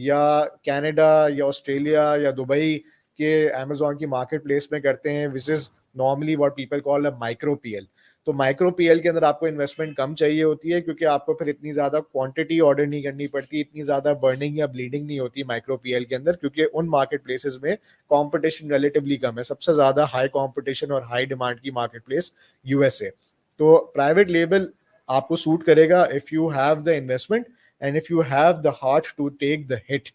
या कनाडा या ऑस्ट्रेलिया या दुबई के अमेजोन की मार्केट प्लेस में करते हैं, which is normally what people call a micro PL. तो माइक्रो पीएल के अंदर आपको इन्वेस्टमेंट कम चाहिए होती है, क्योंकि आपको फिर इतनी ज्यादा क्वांटिटी ऑर्डर नहीं करनी पड़ती, इतनी ज्यादा बर्निंग या ब्लीडिंग नहीं होती माइक्रो पीएल के अंदर, क्योंकि उन मार्केट प्लेसेस में कंपटीशन रिलेटिवली कम है। सबसे ज्यादा हाई कंपटीशन और हाई डिमांड की मार्केट प्लेस यूएसए। तो प्राइवेट लेबल आपको सूट करेगा if you have the investment and if you have the heart to take the hit,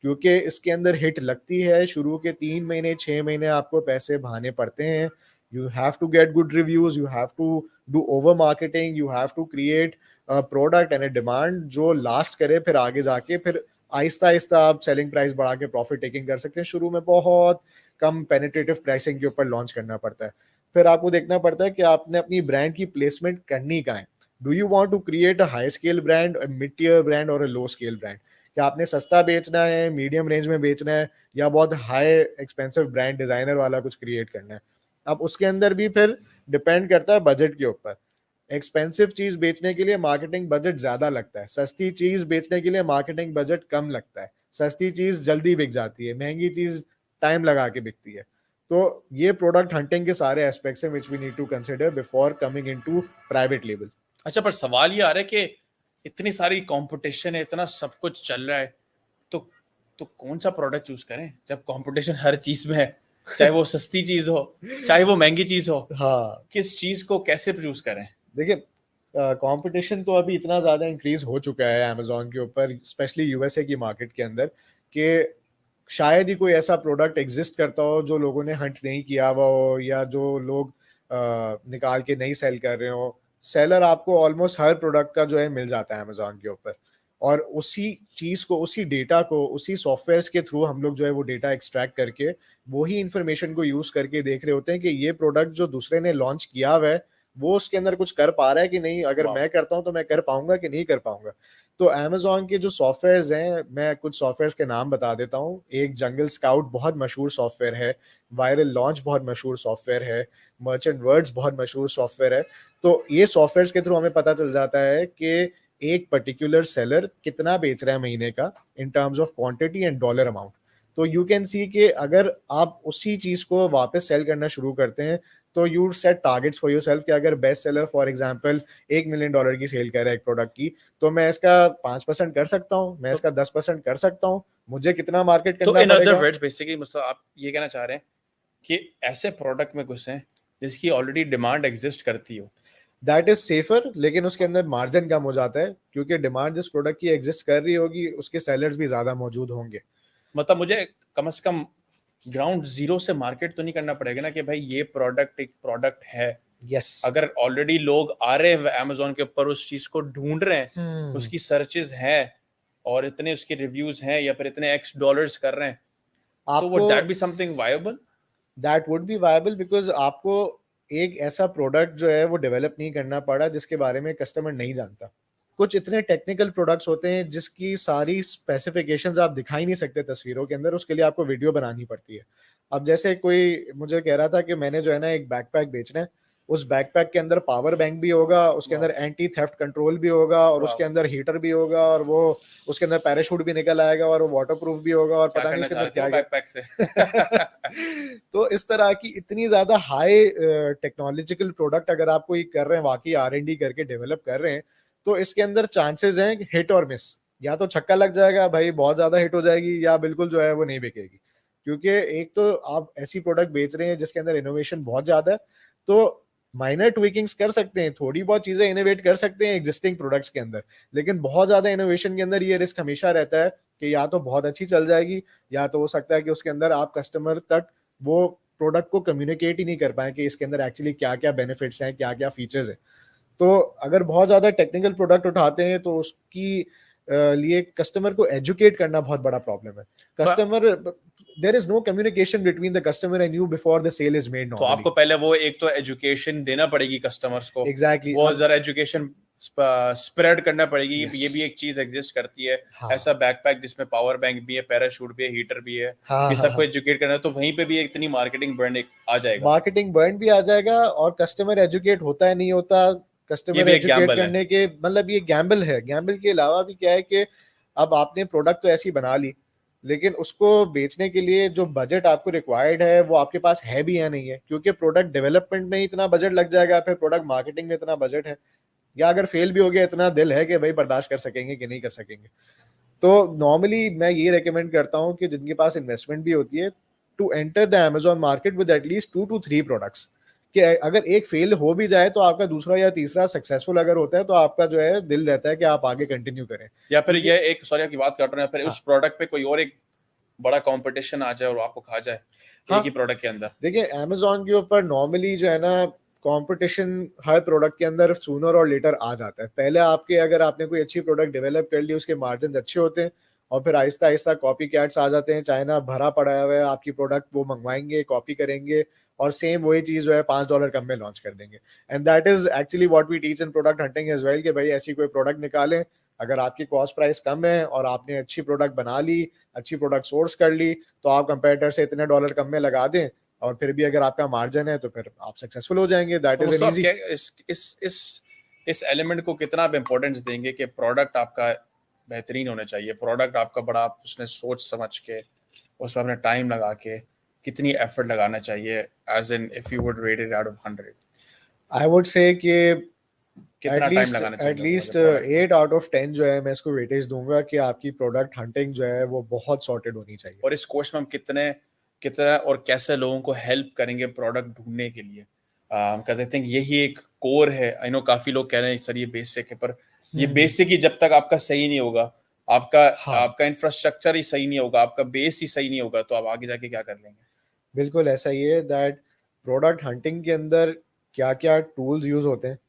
क्योंकि इसके अंदर हिट लगती है। शुरू के 3 महीने 6 महीने आपको पैसे बहाने पड़ते हैं। You have to get good reviews, you have to do over marketing, you have to create a product and a demand जो लास्ट करे, फिर आगे जाके फिर आहिस्ता आहिस्ता आप सेलिंग प्राइस बढ़ा के प्रॉफिट टेकिंग कर सकते हैं। शुरू में बहुत कम पेनिट्रेटिव प्राइसिंग के ऊपर लॉन्च करना पड़ता है। फिर आपको देखना पड़ता है कि आपने अपनी ब्रांड की प्लेसमेंट करनी कहाँ है। Do you want to create a high scale brand, mid tier brand और अ लो स्केल ब्रांड? क्या आपने सस्ता बेचना है, मीडियम रेंज में बेचना है, या बहुत हाई एक्सपेंसिव ब्रांड डिजाइनर वाला कुछ क्रिएट करना है? अब उसके अंदर भी फिर डिपेंड करता है बजट के ऊपर। एक्सपेंसिव चीज बेचने के लिए मार्केटिंग बजट ज्यादा लगता है, सस्ती चीज बेचने के लिए मार्केटिंग बजट कम लगता है। सस्ती चीज जल्दी बिक जाती है, महंगी चीज टाइम लगा के बिकती है। तो ये प्रोडक्ट हंटिंग के सारे एस्पेक्ट्स हैं which we need to consider before coming into private label. अच्छा, पर सवाल ये आ रहा है कि इतनी सारी कंपटीशन है, इतना सब कुछ चल रहा है, तो कौन सा प्रोडक्ट चूज करें जब कंपटीशन हर चीज में है, चाहे वो सस्ती चीज हो चाहे वो महंगी चीज हो? हाँ, किस चीज को कैसे चूज करें? देखिए कंपटीशन तो अभी इतना ज़्यादा इंक्रीज हो चुका है अमेजोन के ऊपर, स्पेशली यूएसए की मार्केट के अंदर, कि शायद ही कोई ऐसा प्रोडक्ट एग्जिस्ट करता हो जो लोगों ने हंट नहीं किया हुआ हो, या जो लोग निकाल के नहीं सेल कर रहे हो। सेलर आपको ऑलमोस्ट हर प्रोडक्ट का जो है मिल जाता है अमेजोन के ऊपर, और उसी चीज़ को, उसी डेटा को, उसी सॉफ्टवेयर के थ्रू हम लोग जो है वो डेटा एक्सट्रैक्ट करके वही इंफॉर्मेशन को यूज़ करके देख रहे होते हैं कि ये प्रोडक्ट जो दूसरे ने लॉन्च किया हुआ है वो उसके अंदर कुछ कर पा रहा है कि नहीं, अगर मैं करता हूं तो मैं कर पाऊंगा कि नहीं कर पाऊंगा। तो अमेजोन के जो सॉफ्टवेयर्स हैं, मैं कुछ सॉफ्टवेयर्स के नाम बता देता हूँ। एक जंगल स्काउट बहुत मशहूर सॉफ्टवेयर है, वायरल लॉन्च बहुत मशहूर सॉफ्टवेयर है, मर्चेंट वर्ड्स बहुत मशहूर सॉफ्टवेयर है। तो ये सॉफ्टवेयर के थ्रू हमें पता चल जाता है कि एक पर्टिकुलर सेलर कितना बेच रहा है महीने का in terms of quantity and dollar amount. तो यू कैन सी कि अगर आप उसी चीज को वापस सेल करना शुरू करते हैं तो you set targets for yourself कि अगर best seller for example $1 million की सेल कर रहा है एक प्रोडक्ट की, तो मैं इसका 5% कर सकता हूँ, मैं इसका 10% कर सकता हूँ, मुझे कितना मार्केट तो करना इन अदर पड़ेगा। वर्ड्स बेसिकली मतलब आप ये कहना चाह रहे हैं कि ऐसे प्रोडक्ट में घुसें जिसकी ऑलरेडी डिमांड एग्जिस्ट करती हो? दैट इज सेफर, लेकिन उसके अंदर मार्जिन कम हो जाता है, क्योंकि डिमांड जिस प्रोडक्ट की एग्जिस्ट कर रही होगी उसके सेलर्स भी ज्यादा मौजूद होंगे। मतलब मुझे कम से कम ग्राउंड जीरो से मार्केट तो नहीं करना पड़ेगा ना कि भाई ये प्रोडक्ट एक प्रोडक्ट है यस। अगर ऑलरेडी लोग आ रहे हैं अमेजोन के ऊपर, उस चीज को ढूंढ रहे हैं, उसकी सर्चेस हैं और इतने उसके रिव्यूज हैं या फिर इतने एक्स डॉलर्स कर रहे हैं, तो वुड आपको that be something viable? That would be viable, because आपको एक ऐसा प्रोडक्ट जो है वो डेवलप नहीं करना पड़ा जिसके बारे में कस्टमर नहीं जानता। कुछ इतने टेक्निकल प्रोडक्ट्स होते हैं जिसकी सारी स्पेसिफिकेशंस आप दिखा ही नहीं सकते तस्वीरों के अंदर, उसके लिए आपको वीडियो बनानी पड़ती है। अब जैसे कोई मुझे कह रहा था कि मैंने जो है ना एक बैकपैक बेचना है, उस बैकपैक के अंदर पावर बैंक भी होगा, उसके अंदर एंटी थेफ्ट कंट्रोल भी होगा, और उसके अंदर हीटर भी होगा, और वो उसके अंदर पैराशूट भी निकल आएगा, और वो वाटर प्रूफ भी होगा, और क्या पता नहीं करना उसके चाह अंदर रहे थे वो क्या बैकपैक से? क्या तो इस तरह की इतनी ज्यादा हाई टेक्नोलॉजिकल प्रोडक्ट अगर आप कोई कर रहे हैं, वाकई R&D करके डेवलप कर रहे हैं, तो इसके अंदर चांसेस हैं हिट और मिस। या तो छक्का लग जाएगा भाई, बहुत ज्यादा हिट हो जाएगी, या बिल्कुल जो है वो नहीं बिकेगी। क्योंकि एक तो आप ऐसी प्रोडक्ट बेच रहे हैं जिसके अंदर इनोवेशन बहुत ज्यादा है, तो माइनर ट्विकिंग्स कर सकते हैं, थोड़ी बहुत चीजें इनोवेट कर सकते हैं एग्जिस्टिंग प्रोडक्ट्स के अंदर, लेकिन बहुत ज्यादा इनोवेशन के अंदर ये रिस्क हमेशा रहता है कि या तो बहुत अच्छी चल जाएगी, या तो हो सकता है कि उसके अंदर आप कस्टमर तक वो प्रोडक्ट को कम्युनिकेट ही नहीं कर पाए कि इसके अंदर एक्चुअली क्या क्या बेनिफिट्स हैं, क्या क्या फीचर्स हैं। तो अगर बहुत ज्यादा टेक्निकल प्रोडक्ट उठाते हैं तो उसकी लिए कस्टमर को एजुकेट करना बहुत बड़ा प्रॉब्लम है। Customer, there is no communication between the customer and you before the sale is made तो नॉर्मली। आपको पहले वो एक तो एजुकेशन देना पड़ेगी कस्टमर्स को, एग्जैक्टली वो जरा एजुकेशन स्प्रेड करना पड़ेगी। yes. ये भी एक चीज एग्जिस्ट करती है, हाँ ऐसा बैकपैक जिसमें पावर बैंक भी है, पैराशूट भी है, हीटर भी है, हाँ ये हाँ सबको हाँ, एजुकेट करना है, तो वहीं पे भी इतनी मार्केटिंग बर्न आ जाएगा। मार्केटिंग बर्न भी आ जाएगा, और कस्टमर एजुकेट होता है नहीं होता, ये कस्टमर भी एक एजुकेट गैम्बल है। करने के मतलब ये गैम्बल है। गैम्बल के अलावा भी क्या है कि अब आपने प्रोडक्ट तो ऐसी बना ली, लेकिन उसको बेचने के लिए जो बजट आपको रिक्वायर्ड है वो आपके पास है भी या नहीं है, क्योंकि प्रोडक्ट डेवलपमेंट में ही इतना बजट लग जाएगा, फिर प्रोडक्ट मार्केटिंग में इतना बजट है, या अगर फेल भी हो गया इतना दिल है कि भाई बर्दाश्त कर सकेंगे कि नहीं कर सकेंगे। तो नॉर्मली मैं ये रेकमेंड करता हूँ कि जिनके पास इन्वेस्टमेंट भी होती है, to enter the Amazon market with at least 2 to 3 products, कि अगर एक फेल हो भी जाए तो आपका दूसरा या तीसरा सक्सेसफुल अगर होता है तो आपका जो है दिल रहता है कि आप आगे कंटिन्यू करें। या फिर क्योंकि ये एक, सॉरी आपकी बात काट रहे हैं, फिर हाँ उस प्रोडक्ट पे कोई और एक बड़ा कंपटीशन आ जाए और आपको खा जाए हाँ, एक ही प्रोडक्ट के अंदर। देखिए अमेजोन के ऊपर नॉर्मली जो है ना कंपटीशन हर प्रोडक्ट के अंदर सूनर और लेटर आ जाता है। पहले आपके अगर आपने कोई अच्छी प्रोडक्ट डेवलप कर ली, उसके मार्जिन अच्छे होते हैं, और फिर आहिस्ता आहिस्ता कॉपी कैट्स आ जाते हैं, चाइना भरा पड़ा हुआ है आपकी प्रोडक्ट, वो मंगवाएंगे, कॉपी करेंगे, और सेम वही चीज जो है $5 कम में लॉन्च कर देंगे। And that is actually what we teach in product hunting as well, कि भाई ऐसी कोई प्रोडक्ट निकालें, अगर आपकी कॉस्ट प्राइस कम है और आपने अच्छी प्रोडक्ट बना ली, अच्छी प्रोडक्ट सोर्स कर ली, तो आप कंपेटिटर से इतने डॉलर कम में लगा दें, और फिर भी अगर आपका मार्जिन है तो फिर आप सक्सेसफुल हो जाएंगे। दैट तो इज एन मुस्तफा आप इजी। क्या इस एलिमेंट को कितना आप इम्पोर्टेंस देंगे कि प्रोडक्ट आपका बेहतरीन होना चाहिए, प्रोडक्ट आपका बड़ा आप उसने सोच समझ के उसमें अपने टाइम लगा के कितनी एफर्ट लगाना चाहिए, as in if you would rate it out of 100 I would say कि कितना टाइम लगाना चाहिए लोगों को प्रोडक्ट पे? 8 out of 10 जो है मैं इसको वेटेज दूंगा कि आपकी प्रोडक्ट हंटिंग जो है वो बहुत सॉर्टेड होनी चाहिए। और इस कोर्स में हम कितने कितना और कैसे लोगों को हेल्प करेंगे प्रोडक्ट ढूंढने के लिए? हम कहते हैं यही एक कोर है। आई नो काफी लोग कह रहे हैं सर ये बेसिक है, पर ये बेसिक ही जब तक आपका सही नहीं होगा, आपका हाँ आपका इंफ्रास्ट्रक्चर ही सही नहीं होगा, आपका बेस ही सही नहीं होगा, तो आप आगे जाके क्या कर लेंगे? बिल्कुल ऐसा ही है दैट प्रोडक्ट हंटिंग के अंदर क्या क्या टूल्स यूज होते हैं,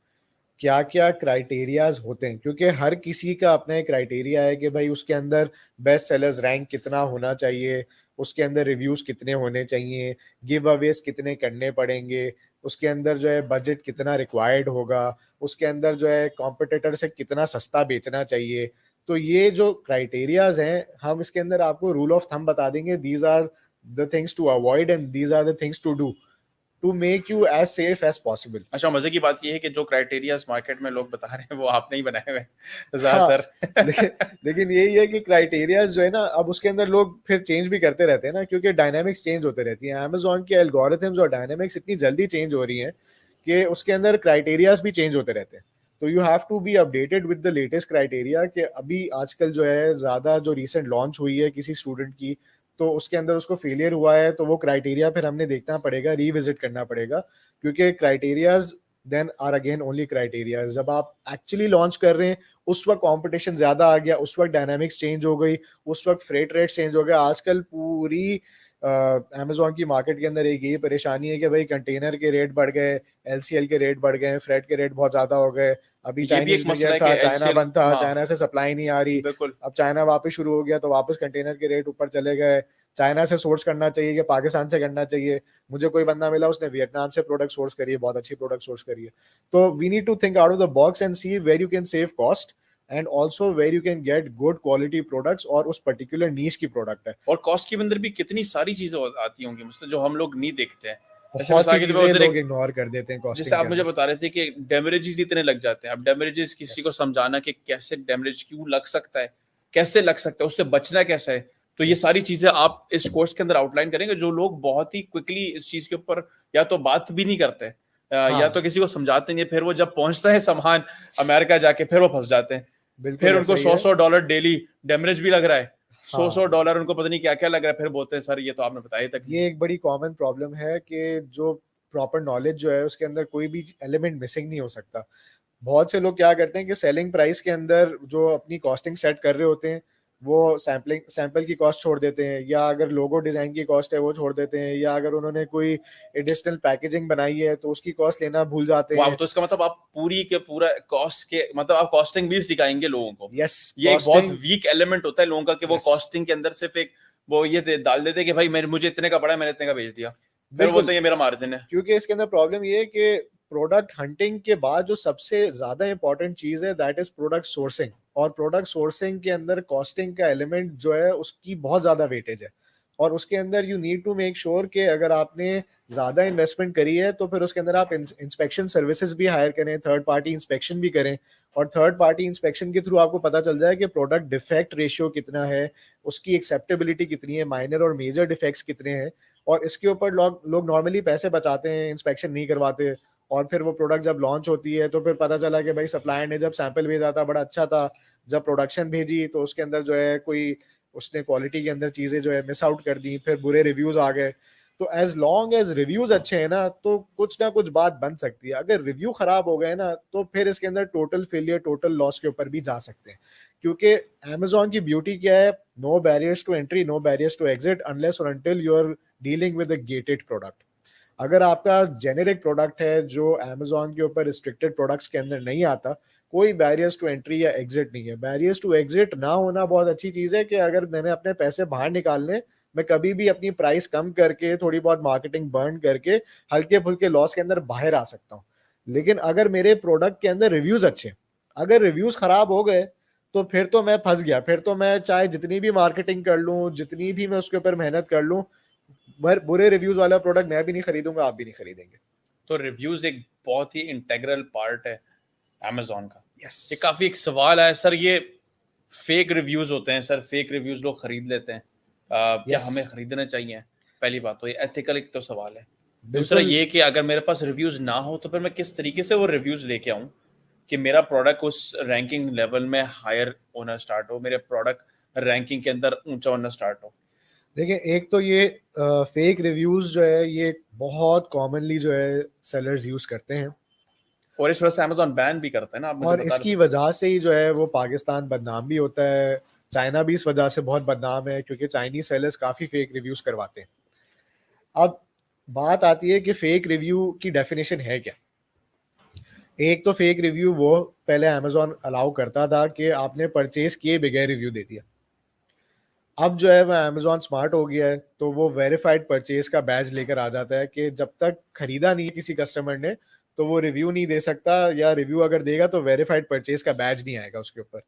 क्या क्या क्राइटेरियाज होते हैं, क्योंकि हर किसी का अपना एक क्राइटेरिया है कि भाई उसके अंदर बेस्ट सेलर्स रैंक कितना होना चाहिए, उसके अंदर रिव्यूज कितने होने चाहिए, गिव अवेज कितने करने पड़ेंगे, उसके अंदर जो है बजट कितना रिक्वायर्ड होगा, उसके अंदर जो है कॉम्पिटिटर से कितना सस्ता बेचना चाहिए। तो ये जो क्राइटेरियाज हैं, हम इसके अंदर आपको रूल ऑफ थंब बता देंगे, these are the things to avoid and these are the things to do to make you as safe as possible. अच्छा, मजे की बात ये है कि जो क्राइटेरियाज मार्केट में लोग बता रहे हैं वो आपने ही बनाए हुए हैं हाँ, ज्यादातर। लेकिन यही है कि क्राइटेरियाज जो है ना, अब उसके अंदर लोग फिर चेंज भी करते रहते हैं ना, क्योंकि डायनामिक्स चेंज होते रहती हैं। अमेजोन के एल्गोरिथम्स और डायनामिक्स इतनी जल्दी चेंज हो रही हैं कि उसके अंदर क्राइटेरियाज भी चेंज होते रहते हैं। तो you have to be updated with the latest criteria, कि अभी आजकल जो है ज़्यादा जो रिसेंट लॉन्च हुई है किसी स्टूडेंट की, तो उसके अंदर उसको फेलियर हुआ है, तो वो क्राइटेरिया फिर हमने देखना पड़ेगा, रिविजिट करना पड़ेगा, क्योंकि criterias then are again only criteria. जब आप एक्चुअली लॉन्च कर रहे हैं उस वक्त कंपटीशन ज्यादा आ गया, उस वक्त डायनामिक्स चेंज हो गई, उस वक्त फ्रेट रेट चेंज हो गया। आजकल पूरी अमेजोन की मार्केट के अंदर एक यही परेशानी है कि भाई कंटेनर के रेट बढ़ गए, एलसीएल के रेट बढ़ गए, फ्रेट के रेट बहुत ज्यादा हो गए। अभी ये भी एक चाइनीज न्यू मसला ईयर है कि था, चाइना एलसीएल, बंद था, हाँ चाइना से सप्लाई नहीं आ रही। बिल्कुल। अब चाइना वापस शुरू हो गया तो वापस कंटेनर के रेट ऊपर चले गए। चाइना से सोर्स करना चाहिए कि पाकिस्तान से करना चाहिए? मुझे कोई बंदा मिला, उसने वियतनाम से प्रोडक्ट सोर्स करी है, बहुत अच्छी प्रोडक्ट सोर्स करी है। तो we need to think out of the box and see where you can save cost and also where you can get good quality products, और उस पर्टिकुलर नीश की प्रोडक्ट है। और कॉस्ट के अंदर भी कितनी सारी चीजें आती होंगी मतलब जो हम लोग नहीं देखते हैं। जैसे बहुत सी मिसाल के तौर पर चीजें उस दिन लोग एक, इग्नोर कर देते हैं जैसे कॉस्टिंग आप के मुझे अंदर। बता रहे थे कि डेमरेजेस इतने लग जाते हैं। अब डेमरेजेस किसी को यस समझाना कि कैसे डेमरेज क्यों लग सकता है, कैसे लग सकता है, उससे बचना कैसे है, तो ये यस सारी चीजें आप इस कोर्स के अंदर आउटलाइन करेंगे। जो लोग बहुत ही क्विकली इस चीज के ऊपर या तो बात भी नहीं करते या तो हाँ किसी को समझाते नहीं, फिर वो जब पहुंचता है सामान अमेरिका जाके फिर वो फंस जाते हैं। फिर बिल्कुल उनको ऐसा ही सौ है। सौ डॉलर डेली डेमरेज भी लग रहा है, सौ हाँ डॉलर उनको पता नहीं क्या क्या लग रहा है, फिर बोलते हैं सर ये तो आपने बताया तक नहीं। ये एक बड़ी कॉमन प्रॉब्लम है कि जो प्रॉपर नॉलेज जो है उसके अंदर कोई भी एलिमेंट मिसिंग नहीं हो सकता। बहुत से लोग क्या करते हैं कि सेलिंग प्राइस के अंदर जो अपनी कॉस्टिंग सेट कर रहे होते हैं, वो सैंपल की कॉस्ट छोड़ देते हैं, या अगर लोगो डिजाइन की कॉस्ट है वो छोड़ देते हैं, या अगर उन्होंने कोई एडिशनल पैकेजिंग बनाई है तो उसकी कॉस्ट लेना भूल जाते वाह, हैं। तो इसका मतलब आप पूरी के पूरा कॉस्ट के मतलब आप कॉस्टिंग भी सिखाएंगे लोगों को। यस ये एक बहुत कॉस्टिंग। वीक एलिमेंट होता है लोगों का कि वो यस कॉस्टिंग के अंदर सिर्फ एक वो ये डाल देते हैं कि भाई मेरे मुझे इतने का पड़ा है, मैंने इतने का भेज दिया, फिर बिल्कुल, बोलते हैं ये मेरा मार्जिन है। क्योंकि इसके अंदर प्रॉब्लम ये है कि प्रोडक्ट हंटिंग के बाद जो सबसे ज्यादा इंपॉर्टेंट चीज है दैट इज प्रोडक्ट सोर्सिंग। और प्रोडक्ट सोर्सिंग के अंदर कॉस्टिंग का एलिमेंट जो है उसकी बहुत ज्यादा वेटेज है। और उसके अंदर you need to make sure कि अगर आपने ज्यादा इन्वेस्टमेंट करी है तो फिर उसके अंदर आप इंस्पेक्शन सर्विसेज भी हायर करें, थर्ड पार्टी इंस्पेक्शन भी करें। और थर्ड पार्टी इंस्पेक्शन के थ्रू आपको पता चल जाए कि प्रोडक्ट डिफेक्ट रेशियो कितना है, उसकी एक्सेप्टेबिलिटी कितनी है, माइनर और मेजर डिफेक्ट्स कितने हैं। और इसके ऊपर लोग नॉर्मली पैसे बचाते हैं, इंस्पेक्शन नहीं करवाते। और फिर वो प्रोडक्ट जब लॉन्च होती है तो फिर पता चला कि भाई सप्लायर ने जब सैंपल भेजा था बड़ा अच्छा था, जब प्रोडक्शन भेजी तो उसके अंदर जो है कोई उसने क्वालिटी के अंदर चीजें जो है मिस आउट कर दी, फिर बुरे रिव्यूज आ गए। तो एज लॉन्ग एज रिव्यूज अच्छे हैं ना तो कुछ ना कुछ बात बन सकती है। अगर रिव्यू खराब हो गए ना तो फिर इसके अंदर टोटल फेलियर, टोटल लॉस के ऊपर भी जा सकते हैं। क्योंकि Amazon की ब्यूटी क्या है, no barriers to entry, no barriers to exit unless और until you are dealing with a gated product. अगर आपका जेनेरिक प्रोडक्ट है जो Amazon के ऊपर रिस्ट्रिक्टेड प्रोडक्ट्स के अंदर नहीं आता, कोई बैरियर्स टू एंट्री या एग्जिट नहीं है। बैरियर्स टू एग्जिट ना होना बहुत अच्छी चीज है कि अगर मैंने अपने पैसे बाहर निकालने, मैं कभी भी अपनी प्राइस कम करके थोड़ी बहुत मार्केटिंग बर्न करके हल्के फुल्के लॉस के अंदर बाहर आ सकता हूँ। लेकिन अगर मेरे प्रोडक्ट के अंदर रिव्यूज अच्छे, अगर रिव्यूज खराब हो गए तो फिर तो मैं फंस गया। फिर तो मैं चाहे जितनी भी मार्केटिंग कर लूँ, जितनी भी मैं उसके ऊपर मेहनत कर लूँ, बुरे रिव्यूज वाला प्रोडक्ट मैं भी नहीं खरीदूंगा, आप भी नहीं खरीदेंगे। तो रिव्यूज एक बहुत ही इंटेग्रल पार्ट है Amazon का। यस ये काफी एक सवाल है सर, ये फेक रिव्यूज होते हैं सर, फेक रिव्यूज लोग खरीद लेते हैं, क्या यस हमें खरीदने चाहिए? पहली बात तो ये एथिकल एक तो सवाल है। दूसरा बिल्कुल। ये कि अगर मेरे पास रिव्यूज ना हो तो फिर मैं किस तरीके से वो रिव्यूज लेके आऊं कि मेरा प्रोडक्ट उस रैंकिंग लेवल में हायर होना स्टार्ट हो, मेरे प्रोडक्ट रैंकिंग के अंदर ऊंचा होना स्टार्ट हो। देखिए एक तो ये फेक रिव्यूज जो है ये बहुत कॉमनली जो है सेलर्स यूज करते हैं। और इस वजह से अमेजोन बैन भी करता है ना, आप मुझे और बता रहे इसकी थे। वजह से ही जो है वो पाकिस्तान बदनाम भी होता है। चाइना भी इस वजह से बहुत बदनाम है क्योंकि चाइनीज सेलर्स काफी फेक रिव्यूज करवाते हैं। अब बात आती है कि फेक रिव्यू की डेफिनेशन है क्या। एक तो फेक रिव्यू वो पहले अमेजोन अलाउ करता था कि आपने परचेज किए बगैर रिव्यू दे दिया। अब जो है वो अमेजोन स्मार्ट हो गया है तो वो वेरीफाइड परचेज का बैज लेकर आ जाता है कि जब तक खरीदा नहीं किसी कस्टमर ने तो वो रिव्यू नहीं दे सकता, या रिव्यू अगर देगा तो वेरीफाइड परचेज का बैज नहीं आएगा उसके ऊपर।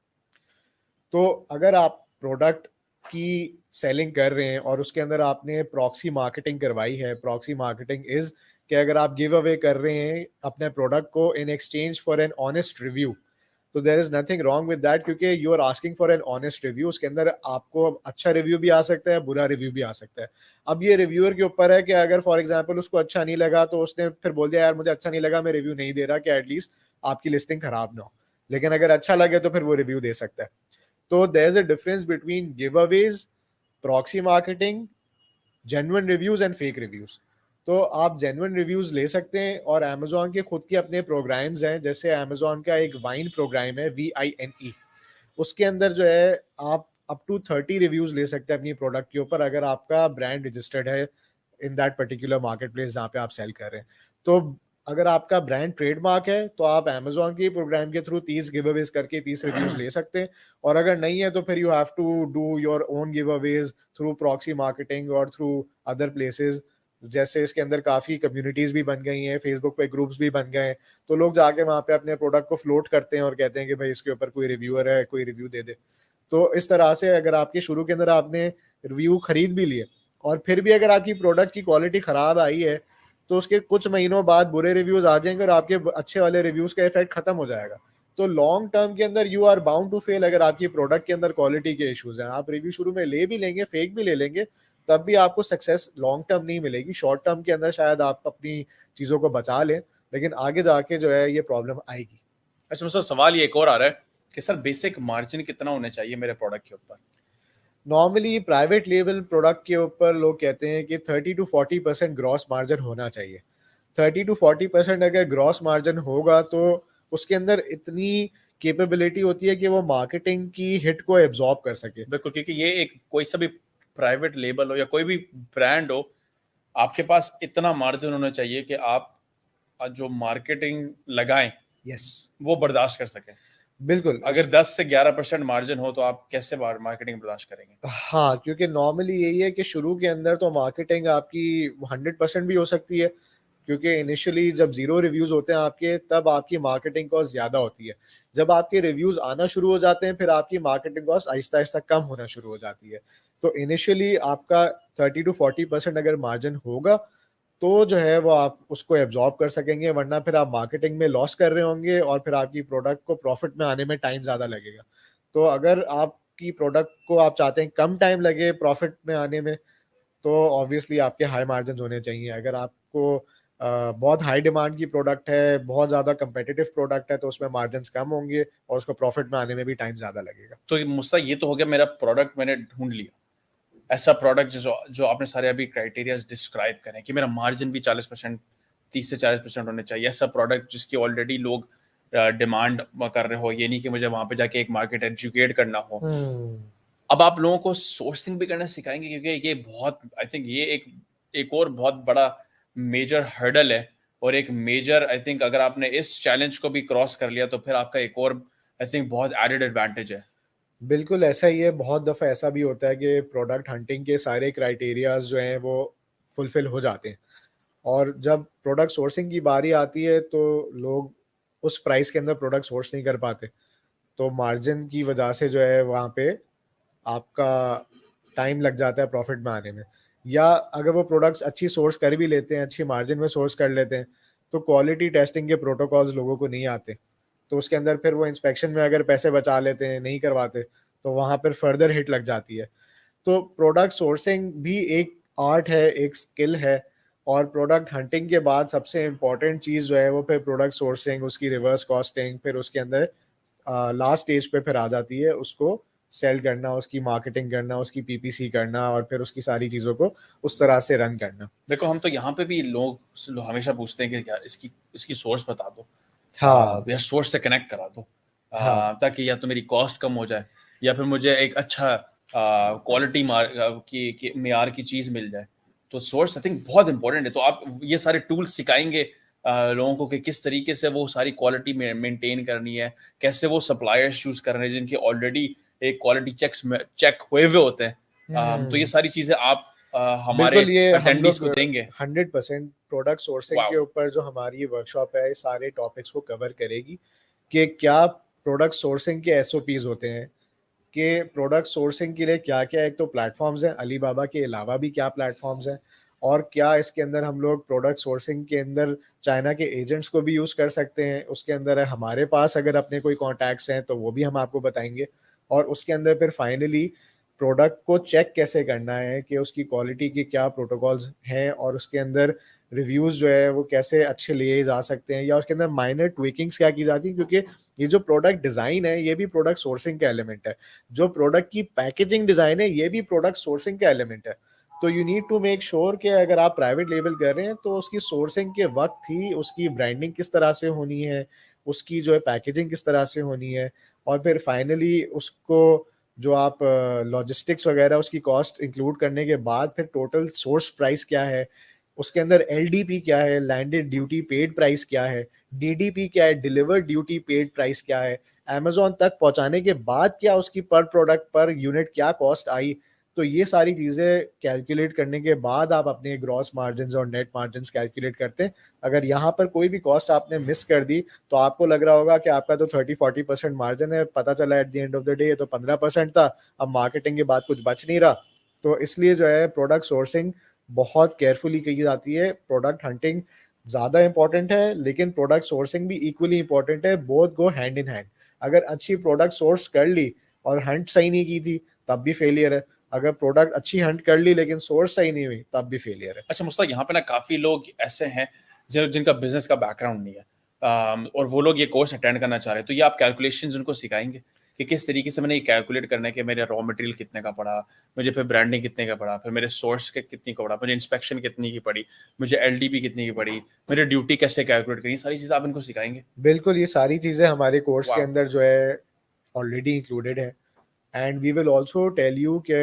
तो अगर आप प्रोडक्ट की सेलिंग कर रहे हैं और उसके अंदर आपने प्रॉक्सी मार्केटिंग करवाई है, प्रॉक्सी मार्केटिंग इज कि अगर आप गिव अवे कर रहे हैं अपने प्रोडक्ट को in exchange for an honest review, तो there is nothing wrong with that क्योंकि you are asking for an honest review. उसके अंदर आपको अच्छा रिव्यू भी आ सकता है, बुरा रिव्यू भी आ सकता है। अब ये रिव्यूअर के ऊपर है कि अगर फॉर एग्जांपल उसको अच्छा नहीं लगा तो उसने फिर बोल दिया यार मुझे अच्छा नहीं लगा, मैं रिव्यू नहीं दे रहा, कि एटलीस्ट आपकी लिस्टिंग खराब ना हो। लेकिन अगर अच्छा लगे तो फिर वो रिव्यू दे सकता है। तो there is a difference between giveaways, proxy marketing, genuine reviews and fake reviews. तो आप जेन्युइन रिव्यूज ले सकते हैं और अमेजोन के खुद के अपने प्रोग्राम्स हैं। जैसे अमेजोन का एक वाइन प्रोग्राम है VINE, उसके अंदर जो है आप अप टू 30 रिव्यूज ले सकते हैं अपनी प्रोडक्ट के ऊपर, अगर आपका ब्रांड रजिस्टर्ड है in that particular market place जहाँ पे आप सेल कर रहे हैं। तो अगर आपका ब्रांड ट्रेडमार्क है तो आप अमेजोन के प्रोग्राम के थ्रू 30 गिव अवेज करके 30 रिव्यूज ले सकते हैं, और अगर नहीं है तो फिर you have to do your own giveaways through proxy marketing और थ्रू अदर प्लेसेस। जैसे इसके अंदर काफी कम्युनिटीज भी बन गई हैं, फेसबुक पे ग्रुप्स भी बन गए हैं, तो लोग जाके वहाँ पे अपने प्रोडक्ट को फ्लोट करते हैं और कहते हैं कि भाई इसके ऊपर कोई रिव्यूअर है, कोई रिव्यू दे दे। तो इस तरह से अगर आपके शुरू के अंदर आपने रिव्यू खरीद भी लिए और फिर भी अगर आपकी प्रोडक्ट की क्वालिटी खराब आई है, तो उसके कुछ महीनों बाद बुरे रिव्यूज आ जाएंगे और आपके अच्छे वाले रिव्यूज का इफेक्ट खत्म हो जाएगा। तो लॉन्ग टर्म के अंदर you are bound to fail अगर आपकी प्रोडक्ट के अंदर क्वालिटी के इश्यूज हैं। आप रिव्यू शुरू में ले भी लेंगे, फेक भी ले लेंगे, तब भी आपको सक्सेस लॉन्ग टर्म नहीं मिलेगी। शॉर्ट टर्म के अंदर शायद आप अपनी चीजों को बचा लें, लेकिन आगे जाके जो है ये प्रॉब्लम आएगी। अच्छा सर, सवाल ये एक और आ रहा है कि सर बेसिक मार्जिन कितना होना चाहिए मेरे प्रोडक्ट के ऊपर? नॉर्मली प्राइवेट लेबल प्रोडक्ट के ऊपर लोग कहते हैं कि 30 to 40% ग्रॉस मार्जिन होना चाहिए। 30 to 40% अगर ग्रॉस मार्जिन होगा तो उसके अंदर इतनी कैपेबिलिटी होती है कि वो मार्केटिंग की हिट को एब्जॉर्ब कर सके। बिल्कुल, क्योंकि ये एक कोई सा भी प्राइवेट लेबल हो या कोई भी ब्रांड हो, आपके पास इतना मार्जिन होना चाहिए कि आप जो मार्केटिंग लगाएं यस, वो बर्दाश्त कर सकें। बिल्कुल। अगर 10 से 11% मार्जिन हो तो आप कैसे मार्केटिंग बर्दाश्त करेंगे? हाँ, क्योंकि नॉर्मली यही है कि शुरू के अंदर तो मार्केटिंग आपकी 100% भी हो सकती है, क्योंकि इनिशियली जब जीरो रिव्यूज होते हैं आपके, तब आपकी मार्केटिंग कॉस्ट ज्यादा होती है। जब आपके रिव्यूज आना शुरू हो जाते हैं फिर आपकी मार्केटिंग कॉस्ट आहिस्ता आहिस्ता कम होना शुरू हो जाती है। तो इनिशियली आपका 30 to 40% अगर मार्जिन होगा तो जो है वो आप उसको एब्जॉर्ब कर सकेंगे, वरना फिर आप मार्केटिंग में लॉस कर रहे होंगे और फिर आपकी प्रोडक्ट को प्रॉफिट में आने में टाइम ज़्यादा लगेगा। तो अगर आपकी प्रोडक्ट को आप चाहते हैं कम टाइम लगे प्रॉफिट में आने में, तो ऑब्वियसली आपके हाई मार्जिन होने चाहिए। अगर आपको बहुत हाई डिमांड की प्रोडक्ट है, बहुत ज़्यादा कंपेटिटिव प्रोडक्ट है, तो उसमें मार्जिन कम होंगे और उसको प्रॉफिट में आने में भी टाइम ज़्यादा लगेगा। तो मुस्तक ये तो हो गया, मेरा प्रोडक्ट मैंने ढूंढ लिया, ऐसा प्रोडक्ट जो आपने सारे अभी क्राइटेरियाज डिस्क्राइब करें कि मेरा मार्जिन भी 40%, 30 से 40% होने चाहिए, ऐसा प्रोडक्ट जिसकी ऑलरेडी लोग डिमांड कर रहे हो, ये नहीं कि मुझे वहां पे जाके एक मार्केट एजुकेट करना हो। अब आप लोगों को सोर्सिंग भी करना सिखाएंगे, क्योंकि ये बहुत, आई थिंक ये एक और बहुत बड़ा मेजर हर्डल है, और एक मेजर, आई थिंक अगर आपने इस चैलेंज को भी क्रॉस कर लिया तो फिर आपका एक और, आई थिंक, बहुत एडेड एडवांटेज है। बिल्कुल ऐसा ही है। बहुत दफ़ा ऐसा भी होता है कि प्रोडक्ट हंटिंग के सारे क्राइटेरियाज जो हैं वो फुलफिल हो जाते हैं, और जब प्रोडक्ट सोर्सिंग की बारी आती है तो लोग उस प्राइस के अंदर प्रोडक्ट सोर्स नहीं कर पाते। तो मार्जिन की वजह से जो है वहाँ पे आपका टाइम लग जाता है प्रॉफिट में आने में। या अगर वो प्रोडक्ट्स अच्छी सोर्स कर भी लेते हैं, अच्छी मार्जिन में सोर्स कर लेते हैं, तो क्वालिटी टेस्टिंग के प्रोटोकॉल्स लोगों को नहीं आते। तो उसके अंदर फिर वो इंस्पेक्शन में अगर पैसे बचा लेते हैं, नहीं करवाते, तो वहाँ पर फर्दर हिट लग जाती है। तो प्रोडक्ट सोर्सिंग भी एक आर्ट है, एक स्किल है, और प्रोडक्ट हंटिंग के बाद सबसे इम्पोर्टेंट चीज़ जो है वो फिर प्रोडक्ट सोर्सिंग, उसकी रिवर्स कॉस्टिंग, फिर उसके अंदर लास्ट स्टेज पे फिर आ जाती है उसको सेल करना, उसकी मार्केटिंग करना, उसकी पीपीसी करना, और फिर उसकी सारी चीज़ों को उस तरह से रन करना। देखो, हम तो यहाँ पे भी लोग हमेशा पूछते हैं कि यार इसकी सोर्स बता दो, हाँ यार सोर्स से कनेक्ट करा दो, हाँ ताकि या तो मेरी कॉस्ट कम हो जाए या फिर मुझे एक अच्छा क्वालिटी की मेयार की चीज़ मिल जाए। तो सोर्स आई थिंक बहुत इंपॉर्टेंट है। तो आप ये सारे टूल्स सिखाएंगे लोगों को कि किस तरीके से वो सारी क्वालिटी मेंटेन करनी है, कैसे वो सप्लायर्स चूज करने हैं जिनके ऑलरेडी एक क्वालिटी चेक हुए हुए होते हैं। तो ये सारी चीजें आप हमारे बिल्कुल। ये हम अटेंडीज लोग को देंगे। 100% प्रोडक्ट सोर्सिंग के वाओ। ऊपर जो हमारी वर्कशॉप है, ये सारे टॉपिक्स को कवर करेगी कि क्या प्रोडक्ट सोर्सिंग के एसओपीज होते हैं, कि प्रोडक्ट सोर्सिंग के लिए क्या क्या एक तो प्लेटफॉर्म्स हैं, अलीबाबा के अलावा भी क्या प्लेटफॉर्म्स हैं, और क्या इसके अंदर हम लोग प्रोडक्ट सोर्सिंग के अंदर चाइना के एजेंट्स को भी यूज़ कर सकते हैं। उसके अंदर है हमारे पास अगर अपने कोई कॉन्टैक्ट्स हैं तो वो भी हम आपको बताएंगे। और उसके अंदर फिर फाइनली प्रोडक्ट को चेक कैसे करना है कि उसकी क्वालिटी के क्या प्रोटोकॉल्स हैं, और उसके अंदर रिव्यूज़ जो है वो कैसे अच्छे लिए जा सकते हैं, या उसके अंदर माइनर ट्विकिंग्स क्या की जाती हैं, क्योंकि ये जो प्रोडक्ट डिज़ाइन है ये भी प्रोडक्ट सोर्सिंग का एलिमेंट है। जो प्रोडक्ट की पैकेजिंग डिज़ाइन है ये भी प्रोडक्ट सोर्सिंग का एलिमेंट है। तो you need to make sure कि अगर आप प्राइवेट लेबल कर रहे हैं तो उसकी सोर्सिंग के वक्त ही उसकी ब्रांडिंग किस तरह से होनी है, उसकी जो है पैकेजिंग किस तरह से होनी है, और फिर फाइनली उसको जो आप लॉजिस्टिक्स वगैरह उसकी कॉस्ट इंक्लूड करने के बाद फिर टोटल सोर्स प्राइस क्या है, उसके अंदर एलडीपी क्या है, लैंडेड ड्यूटी पेड प्राइस क्या है, डीडीपी क्या है, डिलीवर्ड ड्यूटी पेड प्राइस क्या है, अमेजोन तक पहुंचाने के बाद क्या उसकी पर प्रोडक्ट पर यूनिट क्या कॉस्ट आई। तो ये सारी चीज़ें कैलकुलेट करने के बाद आप अपने ग्रॉस मार्जिन और नेट मार्जिन कैलकुलेट करते हैं। अगर यहाँ पर कोई भी कॉस्ट आपने मिस कर दी तो आपको लग रहा होगा कि आपका तो 30-40% मार्जिन है, पता चला eight the end of the day तो 15% था, अब मार्केटिंग के बाद कुछ बच नहीं रहा। तो इसलिए जो है प्रोडक्ट सोर्सिंग बहुत केयरफुली की जाती है। प्रोडक्ट हंटिंग ज़्यादा इंपॉर्टेंट है लेकिन प्रोडक्ट सोर्सिंग भी इक्वली इंपॉर्टेंट है, both go hand in hand. अगर अच्छी प्रोडक्ट सोर्स कर ली और हंट सही नहीं की थी तब भी फेलियर है, अगर प्रोडक्ट अच्छी हंट कर ली लेकिन सोर्स सही नहीं हुई तब भी फेलियर है। अच्छा मुस्तक, यहाँ पे ना काफ़ी लोग ऐसे हैं जिनका बिजनेस का बैकग्राउंड नहीं है, और वो लोग ये कोर्स अटेंड करना चाह रहे हैं, तो ये आप कैलकुलेशंस उनको सिखाएंगे कि किस तरीके से मैंने ये कैलकुलेट करना है कि मेरे रॉ मटेरियल कितने का पड़ा, मुझे फिर ब्रांडिंग कितने का पड़ा, फिर मेरे सोर्स के कितनी का पड़ा, मुझे इंस्पेक्शन कितनी की पड़ी, मुझे एलडीपी कितनी की पड़ी, मेरी ड्यूटी कैसे कैलकुलेट करी, सारी चीज़ें आप इनको सिखाएंगे? बिल्कुल, ये सारी चीज़ें हमारे कोर्स के वाह। अंदर जो है ऑलरेडी इंक्लूडेड है। And we will also tell you कि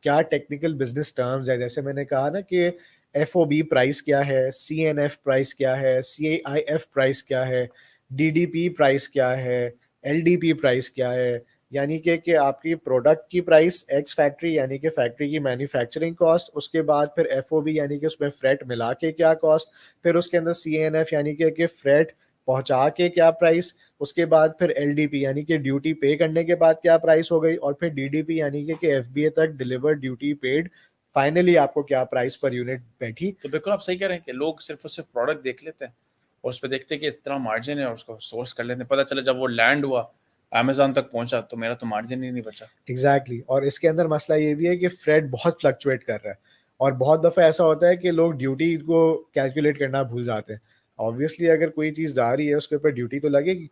क्या टेक्निकल बिजनेस टर्म्स है, जैसे मैंने कहा ना कि एफओबी प्राइस क्या है, सीएनएफ प्राइस क्या है, सीआईएफ प्राइस क्या है, डीडीपी प्राइस क्या है, एलडीपी प्राइस क्या है। यानी कि आपकी प्रोडक्ट की प्राइस एक्स फैक्ट्री यानी कि फैक्ट्री की मैन्युफैक्चरिंग कॉस्ट, उसके बाद फिर एफओबी यानी कि उसमें फ्रेट मिला के क्या कॉस्ट, फिर उसके अंदर सीएनएफ यानी कि फ्रेट पहुंचा के क्या प्राइस, उसके बाद फिर एलडीपी यानी कि ड्यूटी पे करने के बाद क्या प्राइस हो गई, और फिर डीडीपी यानी कि एफबीए तक डिलीवर्ड ड्यूटी पेड, फाइनली आपको क्या प्राइस पर यूनिट बैठी। तो बिल्कुल आप सही कह रहे हैं कि लोग सिर्फ और सिर्फ प्रोडक्ट देख लेते हैं और उस पर देखते हैं कि इतना मार्जिन है और उसको सोर्स कर लेते हैं, पता चला जब वो लैंड हुआ अमेजोन तक पहुंचा तो मेरा तो मार्जिन ही नहीं बचा। एग्जैक्टली और इसके अंदर मसला ये भी है कि फ्रेट बहुत फ्लक्चुएट कर रहा है, और बहुत दफ़ा ऐसा होता है कि लोग ड्यूटी को कैलकुलेट करना भूल जाते हैं। ऑब्वियसली अगर कोई चीज़ जा रही है उसके ऊपर ड्यूटी तो लगेगी।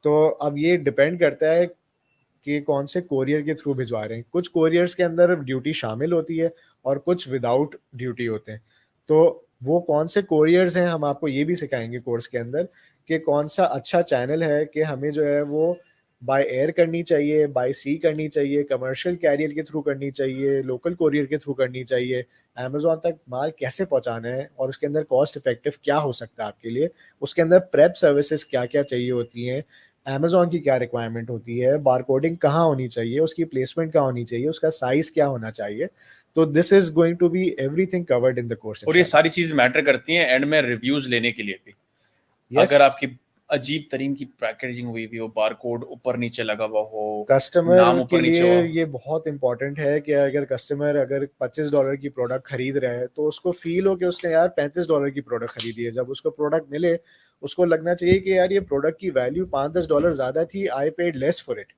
तो अब ये डिपेंड करता है कि कौन से कोरियर के थ्रू भिजवा रहे हैं। कुछ कोरियर्स के अंदर ड्यूटी शामिल होती है और कुछ विदाउट ड्यूटी होते हैं। तो वो कौन से कोरियर्स हैं हम आपको ये भी सिखाएंगे कोर्स के अंदर कि कौन सा अच्छा चैनल है कि हमें जो है वो बाय एयर करनी चाहिए, बाय सी करनी चाहिए, कमर्शियल कैरियर के थ्रू करनी चाहिए, लोकल कोरियर के थ्रू करनी चाहिए, अमेजोन तक माल कैसे पहुंचाना है और उसके अंदर कॉस्ट इफेक्टिव क्या हो सकता है आपके लिए, उसके अंदर प्रेप सर्विसेज क्या क्या चाहिए होती हैं, अमेजोन की क्या रिक्वायरमेंट होती है, बारकोडिंग कहाँ होनी चाहिए, उसकी प्लेसमेंट कहाँ होनी चाहिए, उसका साइज क्या होना चाहिए। तो this is going to be everything covered in the course और ये इंशाल्लाह। सारी चीज मैटर करती हैं एंड में रिव्यूज लेने के लिए भी। यस, अगर आपकी अजीब तरीन की पैकेजिंग हुई हुई हो, बारकोड ऊपर नीचे लगा हुआ हो, कस्टमर नाम के ऊपर नीचे लिए हो। ये बहुत इंपॉर्टेंट है कि अगर कस्टमर अगर $25 की प्रोडक्ट खरीद रहा है तो उसको फील हो कि उसने यार $35 की प्रोडक्ट खरीदी है। जब उसको प्रोडक्ट मिले उसको लगना चाहिए कि यार ये प्रोडक्ट की वैल्यू $5-10 ज़्यादा थी, I paid less for it.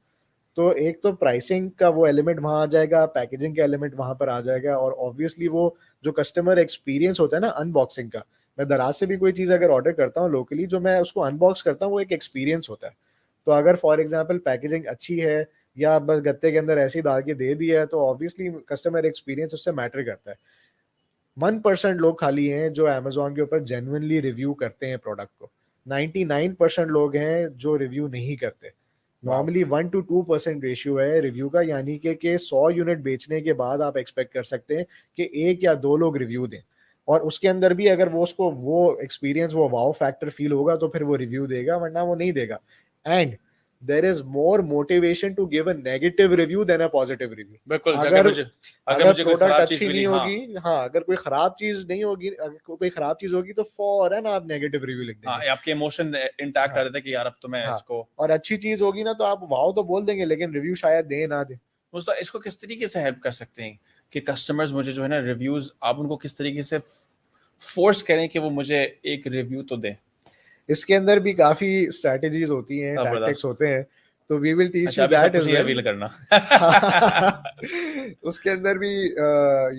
तो एक तो प्राइसिंग का वो एलिमेंट वहाँ आ जाएगा, पैकेजिंग का एलिमेंट वहाँ पर आ जाएगा, और ऑब्वियसली वो जो कस्टमर एक्सपीरियंस होता है ना अनबॉक्सिंग का, मैं दराज से भी कोई चीज़ अगर ऑर्डर करता हूँ लोकली, जो मैं उसको अनबॉक्स करता हूँ वो एक एक्सपीरियंस होता है। तो अगर फॉर एग्जांपल पैकेजिंग अच्छी है या बस गत्ते के अंदर ऐसे ही डाल के दे दिया है तो ऑब्वियसली कस्टमर एक्सपीरियंस उससे मैटर करता है। 1% लोग खाली हैं जो अमेजोन के ऊपर जेन्युइनली रिव्यू करते हैं प्रोडक्ट को, 99% लोग हैं जो रिव्यू नहीं करते। वाह। नॉर्मली 1 to 2% रेशियो है रिव्यू का, यानी कि 100 यूनिट बेचने के बाद आप एक्सपेक्ट कर सकते हैं कि 1 या 2 लोग रिव्यू दें, और उसके अंदर भी अगर वो उसको वो एक्सपीरियंस वो वाओ फैक्टर फील होगा तो फिर वो रिव्यू देगा, वरना वो नहीं देगा। And there is more motivation to give a negative review than a positive review. बिल्कुल, अगर अगर अगर मुझे कोई प्रोडक्ट खराब चीज अच्छी मिली, नहीं हाँ। होगी, हाँ अगर कोई खराब चीज नहीं होगी, अगर कोई खराब चीज होगी तो फौरन आप नेगेटिव रिव्यू लिख हाँ, देंगे। आपके इमोशन इंटैक्ट आ हाँ, जाते हैं कि यार अब तो मैं हाँ, इसको। और अच्छी चीज होगी ना तो आप वाओ तो बोल देंगे लेकिन रिव्यू शायद दे ना दे। दोस्तों इसको किस तरीके से हेल्प कर सकते हैं कि कस्टमर्स मुझे जो है ना रिव्यूज, आप उनको किस तरीके से फोर्स करें कि वो मुझे एक रिव्यू तो दें? इसके अंदर भी काफी स्ट्रेटेजीज होती हैं, टैक्टिक्स जबरदस्त। होते हैं, तो वी विल टीच अच्छा, यू अभी सब दैट कुछ एज नहीं वेल। रिवील करना। उसके अंदर भी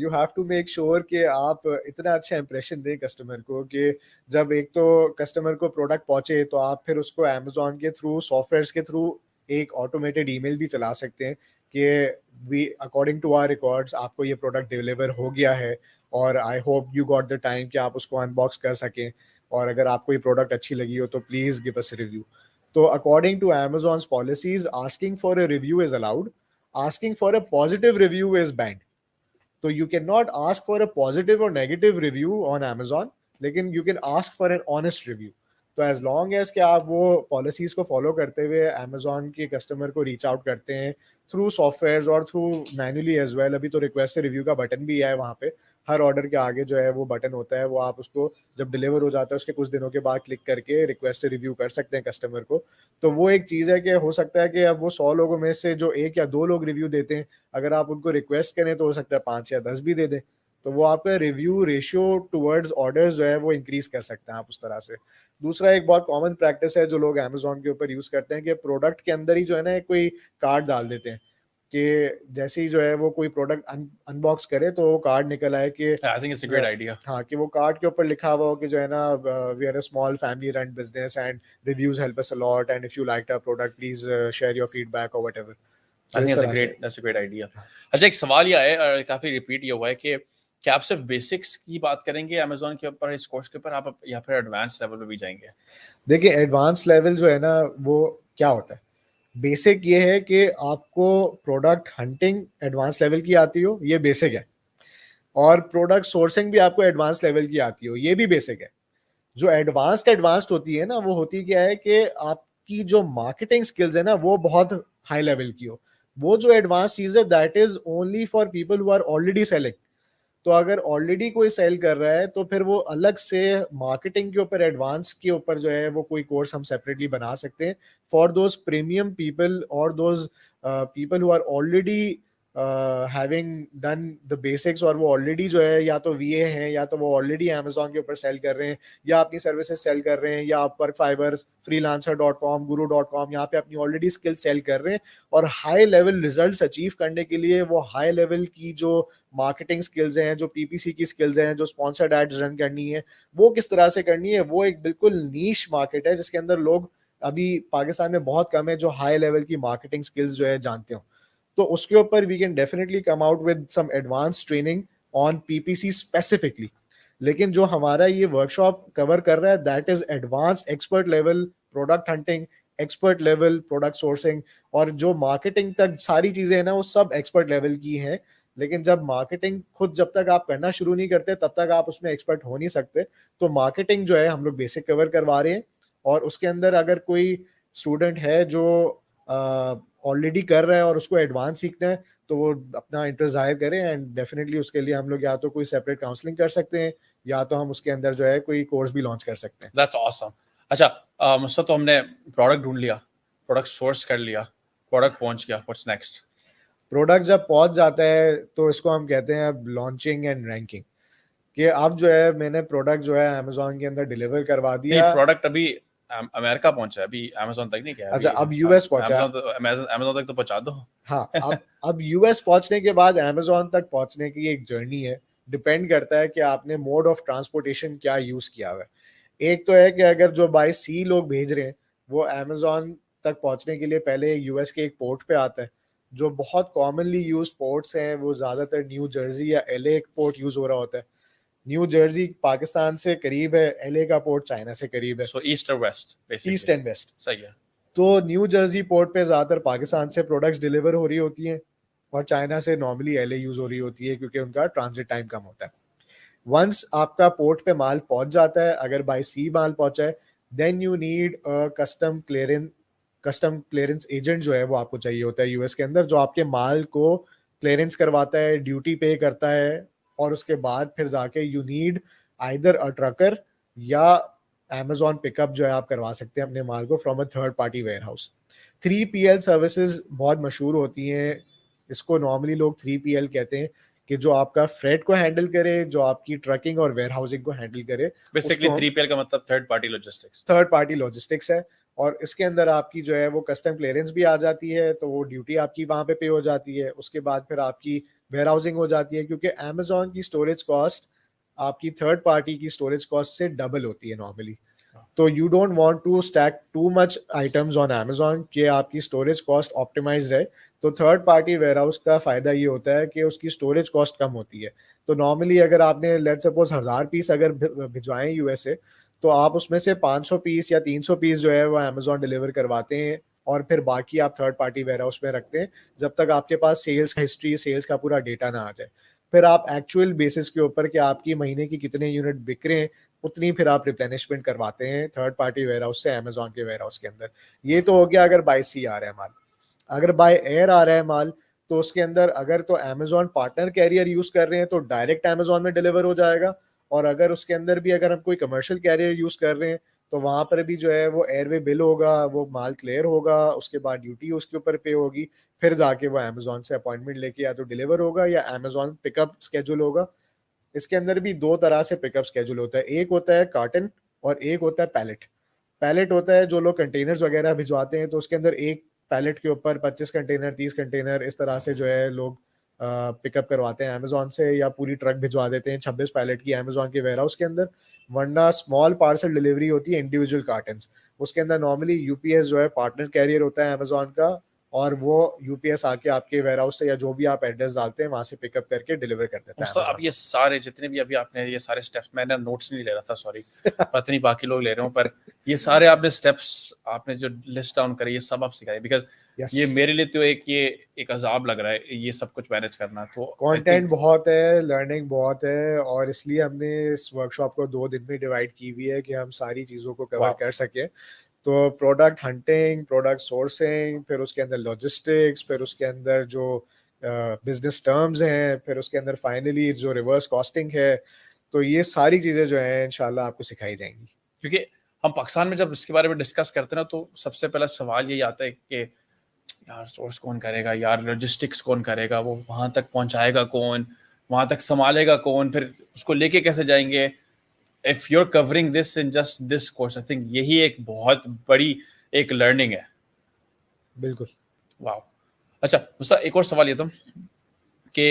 you have to make sure कि आप इतना अच्छा इंप्रेशन दें कस्टमर को कि जब एक तो कस्टमर को प्रोडक्ट पहुंचे तो आप फिर उसको अमेजोन के थ्रू सॉफ्टवेयर के थ्रू एक ऑटोमेटेड ईमेल भी चला सकते हैं कि we according to our records आपको ये प्रोडक्ट डिलीवर हो गया है और I hope you got the time कि आप उसको अनबॉक्स कर सकें, और अगर आपको ये प्रोडक्ट अच्छी लगी हो तो प्लीज़ गिव अस रिव्यू। तो according to Amazon's policies, asking for a review is allowed. asking for a positive review is banned. तो you cannot ask for a positive or negative review on Amazon, लेकिन you can ask for an honest review. तो as long as कि आप वो policies को follow करते हुए Amazon के कस्टमर को रीच आउट करते हैं थ्रू सॉफ्टवेयर और थ्रू मैन्युअली एज वेल. अभी तो रिक्वेस्ट से रिव्यू का बटन भी है वहाँ पे, हर ऑर्डर के आगे जो है वो बटन होता है, वो आप उसको जब डिलीवर हो जाता है उसके कुछ दिनों के बाद क्लिक करके रिक्वेस्ट रिव्यू कर सकते हैं कस्टमर को. तो वो एक चीज़ है कि हो सकता है कि अब वो 100 लोगों में से जो 1 या 2 लोग रिव्यू देते हैं, अगर आप उनको रिक्वेस्ट करें तो हो सकता है 5 या 10 भी दे दें. तो वो आपका रिव्यू रेशियो टुवर्ड्स ऑर्डर्स जो है वो इंक्रीज कर सकते हैं आप उस तरह से. दूसरा एक बहुत कॉमन प्रैक्टिस है जो लोग अमेजोन के ऊपर यूज करते हैं कि प्रोडक्ट के अंदर ही जो है ना कोई कार्ड डाल देते हैं कि जैसे ही जो है वो कोई प्रोडक्ट अनबॉक्स करे तो वो कार्ड निकल आए कि I think it's a great idea. हाँ, कि वो कार्ड के ऊपर लिखा हुआ हो कि जो है ना we are a small family run business and reviews help us a lot and if you like our product please share your feedback और whatever. I think that's a great idea. अच्छा, एक सवाल ये है, काफी रिपीट ये हुआ है कि क्या आप सिर्फ बेसिक्स की बात करेंगे अमेजोन के ऊपर इस कोर्स के ऊपर, आप या फिर एडवांस लेवल पे भी जाएंगे? देखिए, एडवांस लेवल जो है ना वो क्या होता है, बेसिक ये है कि आपको प्रोडक्ट हंटिंग एडवांस लेवल की आती हो, ये बेसिक है. और प्रोडक्ट सोर्सिंग भी आपको एडवांस लेवल की आती हो, ये भी बेसिक है. जो एडवांस्ड होती है ना, वो होती क्या है कि आपकी जो मार्केटिंग स्किल्स है ना वो बहुत हाई लेवल की हो. वो जो एडवांस चीज है that is only for people who are already selling. तो अगर ऑलरेडी कोई सेल कर रहा है तो फिर वो अलग से मार्केटिंग के ऊपर, एडवांस के ऊपर जो है वो कोई कोर्स हम सेपरेटली बना सकते हैं फॉर दोज प्रीमियम पीपल और those people who are already having done the basics, और वो ऑलरेडी जो है या तो वीए हैं या तो वो ऑलरेडी अमेजोन के ऊपर सेल कर रहे हैं या अपनी सर्विसेज सेल कर रहे हैं या अपवर्क, फाइबर, freelancer.com, guru.com यहाँ पे अपनी ऑलरेडी स्किल सेल कर रहे हैं. और हाई लेवल रिजल्ट्स अचीव करने के लिए वो हाई लेवल की जो मार्केटिंग स्किल्स हैं, जो पीपीसी की स्किल्स हैं, जो स्पॉन्सर्ड एड्स रन करनी है, वो किस तरह से करनी है, वो एक बिल्कुल नीश मार्केट है जिसके अंदर लोग अभी पाकिस्तान में बहुत कम है जो हाई लेवल की मार्केटिंग स्किल्स जो है जानते हो. तो उसके ऊपर we can definitely come out with some advance training on PPC specifically. लेकिन जो हमारा ये वर्कशॉप कवर कर रहा है that is advance expert level product hunting, expert level product sourcing, और जो मार्केटिंग तक सारी चीजें हैं ना वो सब एक्सपर्ट लेवल की हैं. लेकिन जब मार्केटिंग खुद जब तक आप करना शुरू नहीं करते तब तक आप उसमें एक्सपर्ट हो नहीं सकते. तो मार्केटिंग जो है हम लोग बेसिक कवर करवा रहे हैं, और उसके अंदर अगर कोई स्टूडेंट है जो ऑलरेडी कर रहा है और उसको एडवांस सीखना है तो वो अपना इंटरेस्ट जाहिर करें, एंड डेफिनेटली उसके लिए हम लोग या तो कोई सेपरेट काउंसलिंग कर सकते हैं या तो हम उसके अंदर जो है कोई कोर्स भी लॉन्च कर सकते हैं. That's awesome. अच्छा मुझसे, तो हमने प्रोडक्ट ढूंढ लिया, प्रोडक्ट सोर्स कर लिया, प्रोडक्ट पहुंच गया, व्हाट्स नेक्स्ट? प्रोडक्ट जब पहुंच जाता है तो इसको हम कहते हैं अब लॉन्चिंग एंड रैंकिंग. कि अब जो है मैंने प्रोडक्ट जो है अमेजोन के अंदर डिलीवर करवा दिया. प्रोडक्ट अभी अमेरिका पहुंचा है, अभी अमेजोन तक नहीं गया. अच्छा, अब यूएस पहुंचा. अमेजोन तक तो पहुंचा दो. हाँ, अब यूएस पहुंचने के बाद अमेजोन तक पहुंचने की एक जर्नी है. डिपेंड करता है कि आपने मोड ऑफ ट्रांसपोर्टेशन क्या यूज किया हुआ है. एक तो है कि अगर जो बाय सी लोग भेज रहे हैं वो अमेजोन तक पहुंचने के लिए पहले यूएस के एक पोर्ट पे आता है. जो बहुत कॉमनली यूज पोर्ट्स हैं वो ज्यादातर न्यू जर्सी या एलए पोर्ट यूज हो रहा होता है. न्यू जर्सी पाकिस्तान से करीब है, एलए का पोर्ट चाइना से करीब है. सो ईस्ट और वेस्ट, ईस्ट एंड वेस्ट. सही है. तो न्यू जर्सी पोर्ट पे ज्यादातर पाकिस्तान से प्रोडक्ट्स डिलीवर हो रही होती हैं और चाइना से नॉर्मली एलए यूज हो रही होती है क्योंकि उनका ट्रांजिट टाइम कम होता है. वंस आपका पोर्ट पे माल पहुंच जाता है, अगर बाय सी माल पहुंचा है, then you need a custom clearance agent जो है वो आपको चाहिए होता है यूएस के अंदर, जो आपके माल को क्लियरेंस करवाता है, ड्यूटी पे करता है, और उसके बाद फिर जाके you need either a trucker या Amazon पिकअप जो है आप करवा सकते हैं अपने माल को from a third party ware house. 3PL services बहुत मशहूर होती हैं. इसको नॉर्मली लोग 3PL कहते हैं कि जो आपका फ्रेट को हैंडल करे, जो आपकी ट्रकिंग और वेयर हाउसिंग को हैंडल करे. बेसिकली 3PL का मतलब थर्ड पार्टी लॉजिस्टिक्स है. और इसके अंदर आपकी जो है वो कस्टम क्लियरेंस भी आ जाती है, तो वो ड्यूटी आपकी वहां पे हो जाती है. उसके बाद फिर आपकी वेयर हाउसिंग हो जाती है, क्योंकि Amazon की स्टोरेज कॉस्ट आपकी थर्ड पार्टी की स्टोरेज कॉस्ट से डबल होती है नॉर्मली. तो you don't want to stack too much items on Amazon कि आपकी स्टोरेज कॉस्ट ऑप्टिमाइज रहे. तो थर्ड पार्टी वेयर हाउस का फायदा ये होता है कि उसकी स्टोरेज कॉस्ट कम होती है. तो नॉर्मली अगर आपने लेट्स सपोज 1000 पीस अगर भिजवाएं यूएसए, तो आप उसमें से 500 पीस या 300 पीस जो है वो Amazon डिलीवर करवाते हैं और फिर बाकी आप थर्ड पार्टी वेयर हाउस में रखते हैं जब तक आपके पास सेल्स हिस्ट्री, सेल्स का पूरा डेटा ना आ जाए। फिर आप एक्चुअल बेसिस के ऊपर कि आपकी महीने की कितने यूनिट बिक रहे हैं, उतनी फिर आप रिप्लेनिशमेंट करवाते हैं थर्ड पार्टी वेयर हाउस से अमेजोन के वेयर हाउस के अंदर। ये तो हो गया अगर बाय सी आ रहा है माल। अगर बाय एयर आ रहा है माल, तो उसके अंदर अगर तो अमेजोन पार्टनर कैरियर यूज कर रहे हैं तो डायरेक्ट अमेजोन में डिलीवर हो जाएगा, और अगर उसके अंदर भी अगर हम कोई कमर्शियल कैरियर यूज कर रहे हैं तो वहां पर भी जो है वो एयरवे बिल होगा, वो माल क्लियर होगा, उसके बाद ड्यूटी उसके ऊपर पे होगी, फिर जाके वो अमेजोन से अपॉइंटमेंट लेके या तो डिलीवर होगा या अमेजोन पिकअप स्केड्यूल होगा। इसके अंदर भी दो तरह से पिकअप स्केड्यूल होता है, एक होता है कार्टन और एक होता है पैलेट। पैलेट होता है जो लोग कंटेनर्स वगैरह भिजवाते हैं, तो उसके अंदर एक पैलेट के ऊपर 25 कंटेनर, 30 कंटेनर इस तरह से जो है लोग पिकअप करवाते हैं अमेजोन से, या पूरी ट्रक भिजवा देते हैं 26 पैलेट की अमेजोन के वेयर हाउस के अंदर। वरना स्मॉल पार्सल डिलीवरी होती है इंडिविजुअल कार्टन, उसके अंदर नॉर्मली यूपीएस जो है पार्टनर कैरियर होता है अमेजोन का, और वो यूपीएस आके आपके वेयर हाउस से या जो भी आप एड्रेस डालते हैं वहां से पिकअप करके डिलीवर कर देता है मुस्तफा, अब Amazon। ये सारे जितने भी अभी आपने ये सारे स्टेप्स, मैंने नोट्स नहीं ले रहा था, सॉरी, पता नहीं बाकी लोग ले रहे हो, पर ये सारे आपने स्टेप्स आपने जो लिस्ट डाउन करे ये सब आप सिखाए, बिकॉज ये मेरे लिए तो एक अजाब लग रहा है ये सब कुछ मैनेज करना। तो कंटेंट बहुत है, लर्निंग बहुत है, और इसलिए हमने इस वर्कशॉप को 2 दिन में डिवाइड की हुई है कि हम सारी चीज़ों को कवर कर सकें। तो प्रोडक्ट हंटिंग, प्रोडक्ट सोर्सिंग, फिर उसके अंदर लॉजिस्टिक्स, फिर उसके अंदर जो बिजनेस टर्म्स हैं, फिर उसके अंदर फाइनली जो रिवर्स कॉस्टिंग है, तो ये सारी चीज़ें जो हैं इंशाल्लाह आपको सिखाई जाएंगी। क्योंकि हम पाकिस्तान में जब इसके बारे में डिस्कस करते हैं ना, तो सबसे पहला सवाल यही आता है कि यार सोर्स कौन करेगा, यार लॉजिस्टिक्स कौन करेगा, वो वहां तक पहुंचाएगा कौन, वहां तक संभालेगा कौन, फिर उसको लेके कैसे जाएंगे। If you are covering this in just this course, I think यही एक बहुत बड़ी एक लर्निंग है। बिल्कुल। वाह। अच्छा मुस्ता, एक और सवाल ये था कि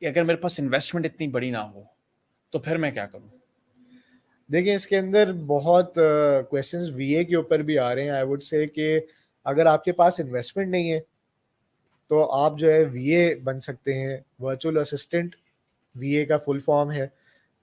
अगर मेरे पास इन्वेस्टमेंट इतनी बड़ी ना हो तो फिर मैं क्या करूं? देखिए इसके अंदर बहुत क्वेश्चंस वीए के ऊपर भी आ रहे हैं। आई वुड से कि अगर आपके पास इन्वेस्टमेंट नहीं है तो आप जो है वीए बन सकते हैं। वर्चुअल असिस्टेंट वीए का फुल फॉर्म है,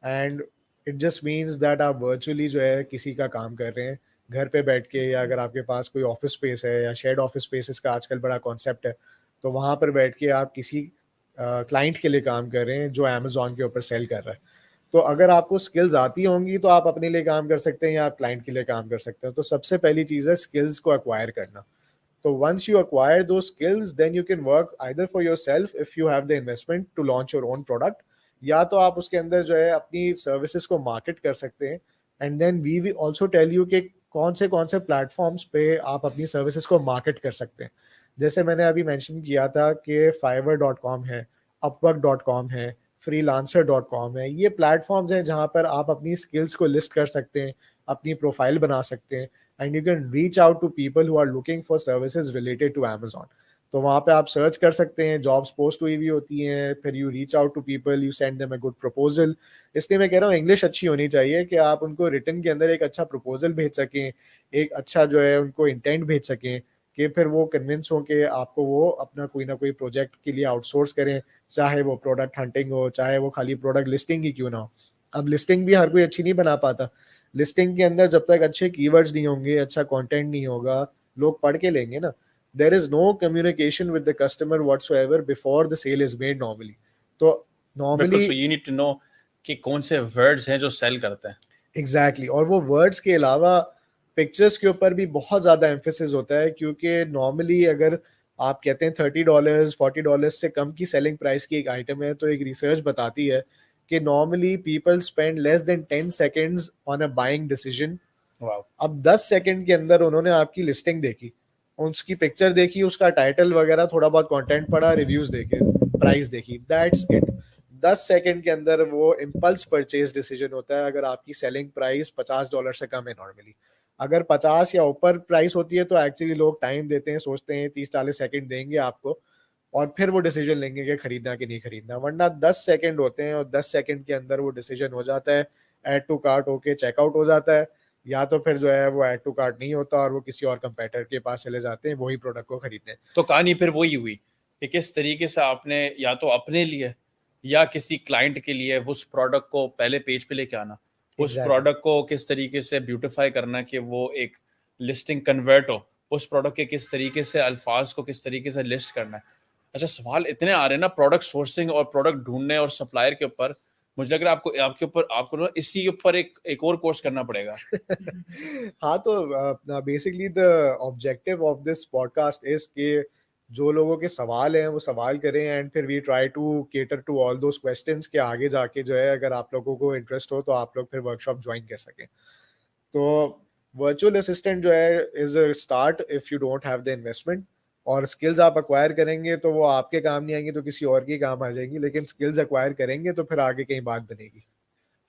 and it just means that आप वर्चुअली जो है किसी का काम कर रहे हैं घर पे बैठ के, या अगर आपके पास कोई ऑफिस स्पेस है या शेयर्ड ऑफिस स्पेस का आजकल बड़ा कॉन्सेप्ट है, तो वहाँ पर बैठ के आप किसी क्लाइंट के लिए काम कर रहे हैं जो अमेजोन के ऊपर सेल कर रहा है। तो अगर आपको स्किल्स आती होंगी तो आप अपने लिए काम कर सकते हैं या आप क्लाइंट के लिए काम कर सकते हैं। तो सबसे पहली चीज़ है स्किल्स को एक्वायर करना। तो once you acquire those skills, then you can work either for yourself if you have the investment to launch your own product, या तो आप उसके अंदर जो है अपनी सर्विसेज को मार्केट कर सकते हैं। And then we we also tell you कि कौन से प्लेटफॉर्म्स पे आप अपनी सर्विसेज को मार्केट कर सकते हैं। जैसे मैंने अभी मेंशन किया था कि fiverr.com है, upwork.com है, freelancer.com है, ये प्लेटफॉर्म्स हैं जहाँ पर आप अपनी स्किल्स को लिस्ट कर सकते हैं, अपनी प्रोफाइल बना सकते हैं, and you can reach out to people who are looking for services related to Amazon. तो वहाँ पे आप सर्च कर सकते हैं, जॉब्स पोस्ट हुई भी होती हैं, फिर you reach out to people, you send them a good proposal. इसलिए मैं कह रहा हूँ इंग्लिश अच्छी होनी चाहिए कि आप उनको रिटर्न के अंदर एक अच्छा प्रपोजल भेज सकें, एक अच्छा जो है उनको इंटेंट भेज सकें कि फिर वो कन्विंस हो कि आपको वो अपना कोई ना कोई प्रोजेक्ट के लिए आउटसोर्स करें, चाहे वो प्रोडक्ट हंटिंग हो, चाहे वो खाली प्रोडक्ट लिस्टिंग ही क्यों ना हो। अब लिस्टिंग भी हर कोई अच्छी नहीं बना पाता। लिस्टिंग के अंदर जब तक अच्छे कीवर्ड्स नहीं होंगे, अच्छा कंटेंट नहीं होगा, लोग पढ़ के लेंगे ना। There is no communication with the customer whatsoever before the sale is made normally. तो normally so you need to know कि कौन से वर्ड्स हैं जो सेल करते हैं। एग्जैक्टली, और वो वर्ड्स के अलावा पिक्चर्स के ऊपर भी बहुत ज़्यादा एम्फेसिस होता है, क्योंकि नॉर्मली अगर आप कहते हैं $30 $40 से कम की सेलिंग प्राइस की एक आइटम है, तो एक रिसर्च बताती है कि normally people spend less than 10 seconds on a buying decision. अब 10 सेकंड के अंदर उन्होंने आपकी लिस्टिंग देखी, उसकी पिक्चर देखी, उसका टाइटल वगैरह थोड़ा बहुत कंटेंट पढ़ा, रिव्यूज देखे, प्राइस देखी, दैट्स इट। 10 सेकंड के अंदर वो इम्पल्स परचेज डिसीजन होता है अगर आपकी सेलिंग प्राइस $50 से कम है। नॉर्मली अगर 50 या ऊपर प्राइस होती है तो एक्चुअली लोग टाइम देते हैं, सोचते हैं 30-40 सेकंड देंगे आपको और फिर वो डिसीजन लेंगे कि खरीदना कि नहीं खरीदना। वरना 10 सेकंड होते हैं और 10 सेकंड के अंदर वो डिसीजन हो जाता है, ऐड टू कार्ट होके चेकआउट हो जाता है, या तो फिर जो है वो ऐड टू कार्ट नहीं होता और वो किसी और कंपेटिटर के पास चले जाते हैं वही प्रोडक्ट को खरीदने। तो कहानी फिर वही हुई कि किस तरीके से आपने या तो अपने लिए या किसी क्लाइंट के लिए उस प्रोडक्ट को पहले पेज पे लेके आना, उस प्रोडक्ट को किस तरीके से ब्यूटिफाई करना कि वो एक लिस्टिंग कन्वर्ट हो, उस प्रोडक्ट के किस तरीके से अल्फाज को किस तरीके से लिस्ट करना है। अच्छा, सवाल इतने आ रहे हैं ना प्रोडक्ट सोर्सिंग और प्रोडक्ट ढूंढने और सप्लायर के ऊपर, मुझे लग रहा है आपको ना इसी के ऊपर एक और कोर्स करना पड़ेगा। हाँ, तो basically the objective of this podcast is कि जो लोगों के सवाल हैं वो सवाल करें, एंड फिर we try to cater to all those questions के आगे जाके जो है अगर आप लोगों को इंटरेस्ट हो तो आप लोग फिर वर्कशॉप ज्वाइन कर सकें। तो वर्चुअल असिस्टेंट जो है is a start if you don't have the investment, और स्किल्स आप अक्वायर करेंगे तो वो आपके काम नहीं आएंगी तो किसी और के काम आ जाएंगी, लेकिन स्किल्स अक्वायर करेंगे तो फिर आगे कहीं बात बनेगी।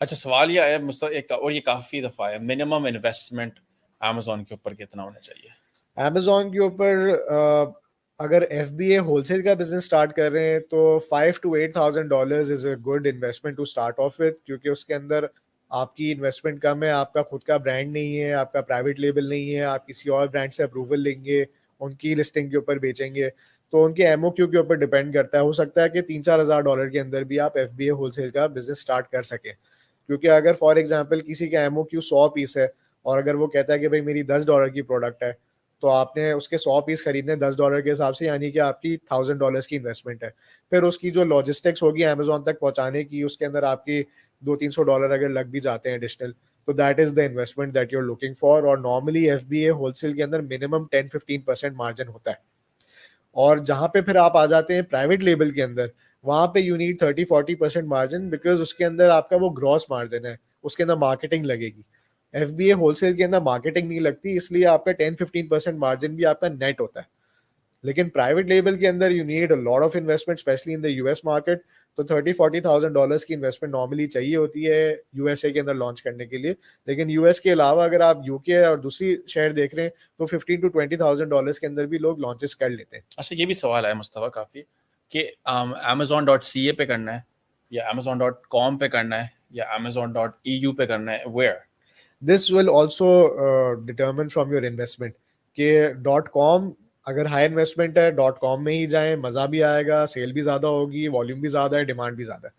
अच्छा, सवाल ये आया एक और ये काफी दफा है, मिनिमम इन्वेस्टमेंट अमेजोन के ऊपर कितना होना चाहिए? अमेजोन के ऊपर अगर FBA होलसेल का बिजनेस स्टार्ट कर रहे हैं तो $5,000 to $8,000 is a good investment to start off with, क्योंकि उसके अंदर आपकी इन्वेस्टमेंट कम है, आपका खुद का ब्रांड नहीं है, आपका प्राइवेट लेबल नहीं है, आप किसी और ब्रांड से अप्रूवल लेंगे, उनकी लिस्टिंग के ऊपर बेचेंगे, तो उनके MOQ के ऊपर डिपेंड करता है। हो सकता है कि $3-4 हज़ार के अंदर भी आप FBA होलसेल का बिजनेस स्टार्ट कर सकें, क्योंकि अगर फॉर एग्जाम्पल किसी का MOQ 100 पीस है और अगर वो कहता है कि भाई मेरी $10 की प्रोडक्ट है, तो आपने उसके 100 पीस खरीदने $10 के हिसाब से, यानी कि आपकी $1,000 की इन्वेस्टमेंट है। फिर उसकी जो लॉजिस्टिक्स होगी अमेजोन तक पहुंचाने की, उसके अंदर आपकी $200-300 अगर लग भी जाते हैं एडिशनल, तो that is the investment that you are looking for. और नॉर्मली FBA होलसेल के अंदर मिनिमम 10-15% मार्जिन होता है। और जहां पे फिर आप आ जाते हैं प्राइवेट लेबल के अंदर, वहां पे यू नीड 30-40% मार्जिन, बिकॉज उसके अंदर आपका वो ग्रॉस मार्जिन है, उसके अंदर मार्केटिंग लगेगी। FBA होलसेल के अंदर मार्केटिंग नहीं लगती, इसलिए आपका 10-15% मार्जिन भी आपका नेट होता है। लेकिन प्राइवेट लेबल के अंदर you need a lot of investment, specially in the US market. तो $30,000-40,000 की इन्वेस्टमेंट नॉर्मली चाहिए होती है USA के अंदर लॉन्च करने के लिए। लेकिन US के अलावा अगर आप UK और दूसरी शहर देख रहे हैं तो $15,000 to $20,000 के अंदर भी लोग लॉन्चेस कर लेते हैं। अच्छा, ये भी सवाल है मुस्तफा काफी कि amazon.ca पे करना है या amazon.com पे करना है या amazon.eu पे करना है, where? This will also determine from your investment कि .com अगर हाई इन्वेस्टमेंट है .com में ही जाएं, मज़ा भी आएगा, सेल भी ज़्यादा होगी, वॉल्यूम भी ज़्यादा है, डिमांड भी ज़्यादा है।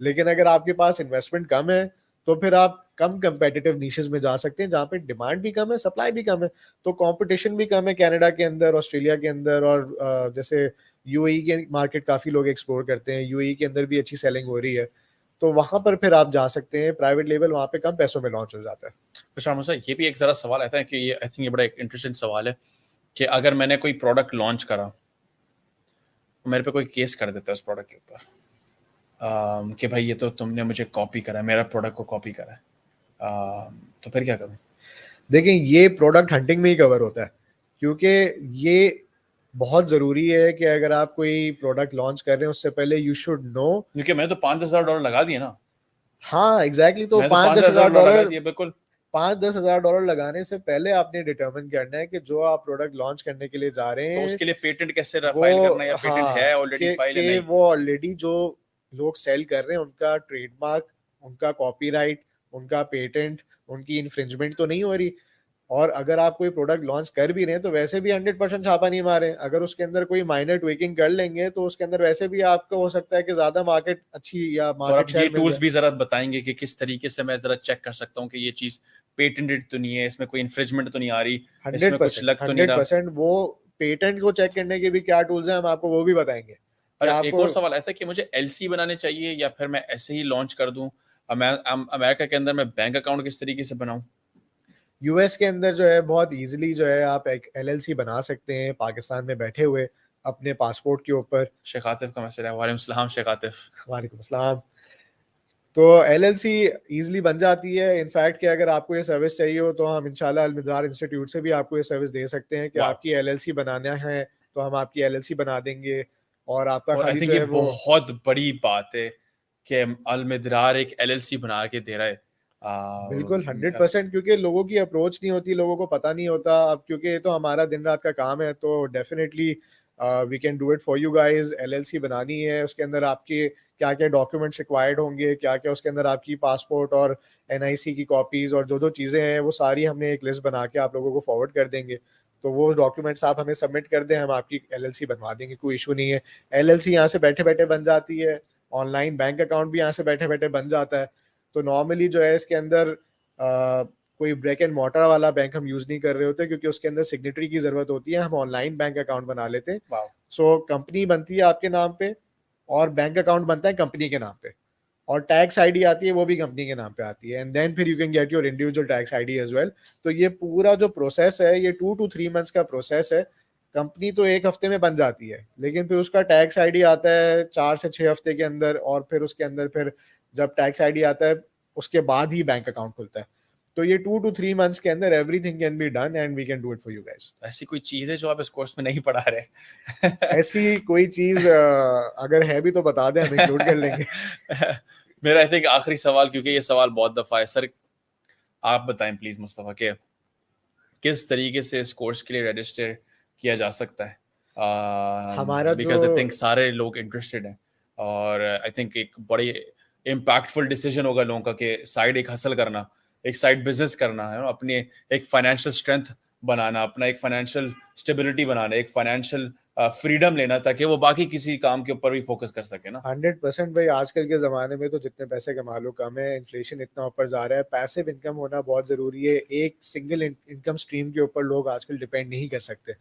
लेकिन अगर आपके पास इन्वेस्टमेंट कम है तो फिर आप कम कंपेटिटिव नीशेस में जा सकते हैं जहाँ पे डिमांड भी कम है, सप्लाई भी कम है, तो कंपटीशन भी कम है कनाडा के अंदर, ऑस्ट्रेलिया के अंदर, और जैसे UAE के मार्केट काफ़ी लोग एक्सप्लोर करते हैं, UAE के अंदर भी अच्छी सेलिंग हो रही है, तो वहां पर फिर आप जा सकते हैं। प्राइवेट लेवल वहां पे कम पैसों में लॉन्च हो जाता है। अच्छा मुझे ये भी एक जरा सवाल आता है कि ये आई थिंक ये बड़ा एक इंटरेस्टिंग सवाल है कि अगर मैंने कोई प्रोडक्ट लॉन्च करा, मेरे पे कोई केस कर देता है उस प्रोडक्ट के ऊपर कि भाई ये तो तुमने मुझे कॉपी करा है, मेरा प्रोडक्ट को कॉपी करा है, तो फिर क्या करूँ? देखिए, ये प्रोडक्ट हंटिंग में ही कवर होता है, क्योंकि ये बहुत ज़रूरी है कि अगर आप कोई प्रोडक्ट लॉन्च कर रहे हैं उससे पहले यू शुड नो। क्योंकि मैं तो $5-10 लगा दिए ना। हाँ, एग्जैक्टली, तो मैं तो 5-10 $5-10 हज़ार लगा डॉलर दिए, बिल्कुल। 5-10 हज़ार डॉलर लगाने से पहले आपने डिटरमिन करना है कि जो आप प्रोडक्ट लॉन्च करने के लिए जा रहे तो हैं उसके लिए पेटेंट कैसे फाइल करना है, या वो, पेटेंट हाँ, है ऑलरेडी फाइल है कि नहीं? वो ऑलरेडी जो लोग सेल कर रहे हैं उनका ट्रेडमार्क, उनका कॉपीराइट, उनका पेटेंट, उनकी इन्फ्रिंजमेंट तो नहीं हो रही। और अगर आप कोई प्रोडक्ट लॉन्च कर भी रहे हैं तो वैसे भी 100% छापा नहीं मारे, अगर उसके अंदर कोई माइनर ट्विकिंग कर लेंगे तो उसके अंदर वैसे भी आपको हो सकता है कि ज्यादा मार्केट अच्छी या और मार्केट अब ये शेयर मिल टूल्स जाए। भी जरा बताएंगे कि किस तरीके से मैं जरा चेक कर सकता हूँ कि ये चीज पेटेंटेड तो नहीं है, इसमें कोई इन्फ्रिंजमेंट तो नहीं आ रही, हंड्रेड इसमें कुछ परसेंट लग तो नहीं हंड्रेड रहा? परसेंट वो पेटेंट को चेक करने के भी क्या टूल्स हैं, हम आपको वो भी बताएंगे कि और एक आपको। और सवाल ऐसा कि मुझे एलसी बनाने चाहिए या फिर मैं ऐसे ही लॉन्च कर दूं? अमेरिका के अंदर मैं बैंक अकाउंट किस तरीके से बनाऊं? US के अंदर जो है बहुत इजीली जो है आप एक LLC बना सकते हैं पाकिस्तान में बैठे हुए अपने पासपोर्ट के ऊपर। शेख आतिफ का मैसेज है, वालेकुम सलाम शेख आतिफ। वालेकुम अस्सलाम। तो LLC इजीली बन जाती है। इनफैक्ट कि अगर आपको ये सर्विस चाहिए हो तो हम इंशाल्लाह अल-मदार इंस्टीट्यूट से भी आपको ये सर्विस दे सकते हैं कि वाह। आपकी LLC बनाना है तो हम आपकी LLC बना देंगे, और आपका और आई खाली थिंक जो ये है वो। बहुत बड़ी बात है कि अल मिदरार एक एलएलसी बना के दे रहा है। बिल्कुल 100%, क्योंकि लोगों की अप्रोच नहीं होती, लोगों को पता नहीं होता। अब क्योंकि ये तो हमारा दिन रात का काम है तो definitely we can do it for you guys. LLC बनानी है, उसके अंदर आपके क्या क्या डॉक्यूमेंट्स रिक्वायर्ड होंगे, क्या क्या उसके अंदर आपकी पासपोर्ट और NIC की कॉपीज और जो जो चीज़ें हैं वो सारी हमने एक लिस्ट बना के आप लोगों को फॉरवर्ड कर देंगे। तो वो डॉक्यूमेंट्स आप हमें सबमिट कर दें, हम आपकी LLC बनवा देंगे, कोई इशू नहीं है। LLC यहाँ से बैठे बैठे बन जाती है, ऑनलाइन बैंक अकाउंट भी यहाँ से बैठे बैठे बन जाता है। तो नॉर्मली जो है इसके अंदर कोई ब्रेक एंड मॉर्टर वाला बैंक हम यूज नहीं कर रहे होते, क्योंकि उसके अंदर सिग्नेटरी की जरूरत होती है, हम ऑनलाइन बैंक अकाउंट बना लेते हैं। सो कंपनी बनती है आपके नाम पे और बैंक अकाउंट बनता है कंपनी के नाम पे, और टैक्स आईडी आती है वो भी कंपनी के नाम पे आती है, एंड देन फिर you can get your individual tax ID as well. तो ये पूरा जो प्रोसेस है ये 2 to 3 months का प्रोसेस है। कंपनी तो 1 हफ्ते में बन जाती है, लेकिन फिर उसका टैक्स आईडी आता है 4 से 6 हफ्ते के अंदर, और फिर उसके अंदर फिर जब टैक्स आईडी आता है उसके बाद ही बैंक अकाउंट खुलता है। तो ये 2 to 3 months के अंदर everything can be done and we can do it for you guys. ऐसी कोई चीज है जो आप इस कोर्स में नहीं पढ़ा रहे? ऐसी कोई चीज अगर है भी तो बता दें, हम इंक्लूड कर लेंगे। मेरा आई थिंक आखिरी सवाल, क्योंकि ये सवाल बहुत दफा है सर, आप बताएं प्लीज मुस्तफा के किस तरीके से इस कोर्स के लिए रजिस्टर किया जा सकता है? हमारा बिकॉज आई थिंक सारे लोग इंटरेस्टेड हैं, और आई थिंक एक बड़ी इम्पैक्टफुल डिसीजन होगा लोगों का कि साइड एक हसल करना, एक साइड बिजनेस करना है, अपनी एक फाइनेंशियल स्ट्रेंथ बनाना, अपना एक फाइनेंशियल स्टेबिलिटी बनाना, एक फाइनेंशियल फ्रीडम लेना, ताकि वो बाकी किसी काम के ऊपर भी फोकस कर सके ना। 100% भाई, आजकल के ज़माने में तो जितने पैसे कमा लो कम है, इन्फ्लेशन इतना ऊपर जा रहा है, पैसिव इनकम होना बहुत ज़रूरी है। एक सिंगल इनकम स्ट्रीम के ऊपर लोग आजकल डिपेंड नहीं कर सकते,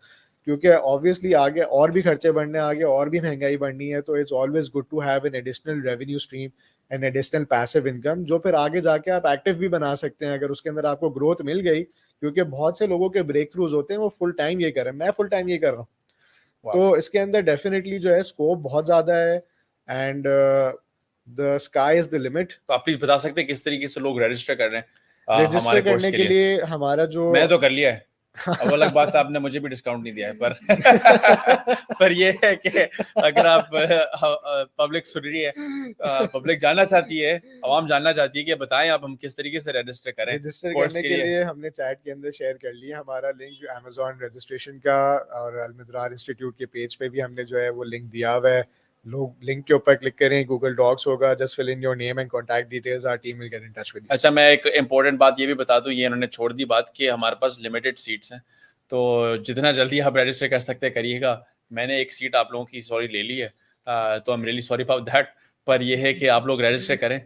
क्योंकि ऑब्वियसली आगे और भी खर्चे बढ़ने, आगे और भी महंगाई बढ़नी है। तो it's always good to have an additional revenue stream, an additional passive income, जो फिर आगे जाके आप एक्टिव भी बना सकते हैं अगर उसके अंदर आपको ग्रोथ मिल गई। क्योंकि बहुत से लोगों के ब्रेक थ्रूज होते हैं वो फुल टाइम ये कर रहे हैं, मैं फुल टाइम ये कर रहा हूँ। तो इसके अंदर डेफिनेटली जो है स्कोप बहुत ज्यादा है, and the sky is the limit. तो आप प्लीज बता सकते हैं किस तरीके से लोग रजिस्टर कर रहे हैं रजिस्टर हमारे कोर्स करने के लिए हमारा जो, मैं तो कर लिया है, अब अलग बात है आपने मुझे भी डिस्काउंट नहीं दिया है, पर पर ये है कि अगर आप पब्लिक सुन रही है, पब्लिक जानना चाहती है, आवाम जानना चाहती है कि बताएं आप हम किस तरीके से रजिस्टर करें। रजिस्टर करने के लिए हमने चैट के अंदर शेयर कर लिया हमारा लिंक Amazon रजिस्ट्रेशन का, और अलमिदरार इंस्टीट्यूट के पेज पे भी हमने जो है वो लिंक दिया हुआ है। लोग लिंक के ऊपर क्लिक करें, गूगल डॉक्स होगा, just fill in your name and contact details, our team will get in touch with you. अच्छा, मैं एक इम्पोर्टेंट बात ये भी बता दूं, ये इन्होंने छोड़ दी बात कि हमारे पास लिमिटेड सीट्स हैं, तो जितना जल्दी आप रजिस्टर कर सकते हैं करिएगा। मैंने एक सीट आप लोगों की सॉरी ले ली है, तो I am really sorry about that, पर ये है कि आप लोग रजिस्टर करें।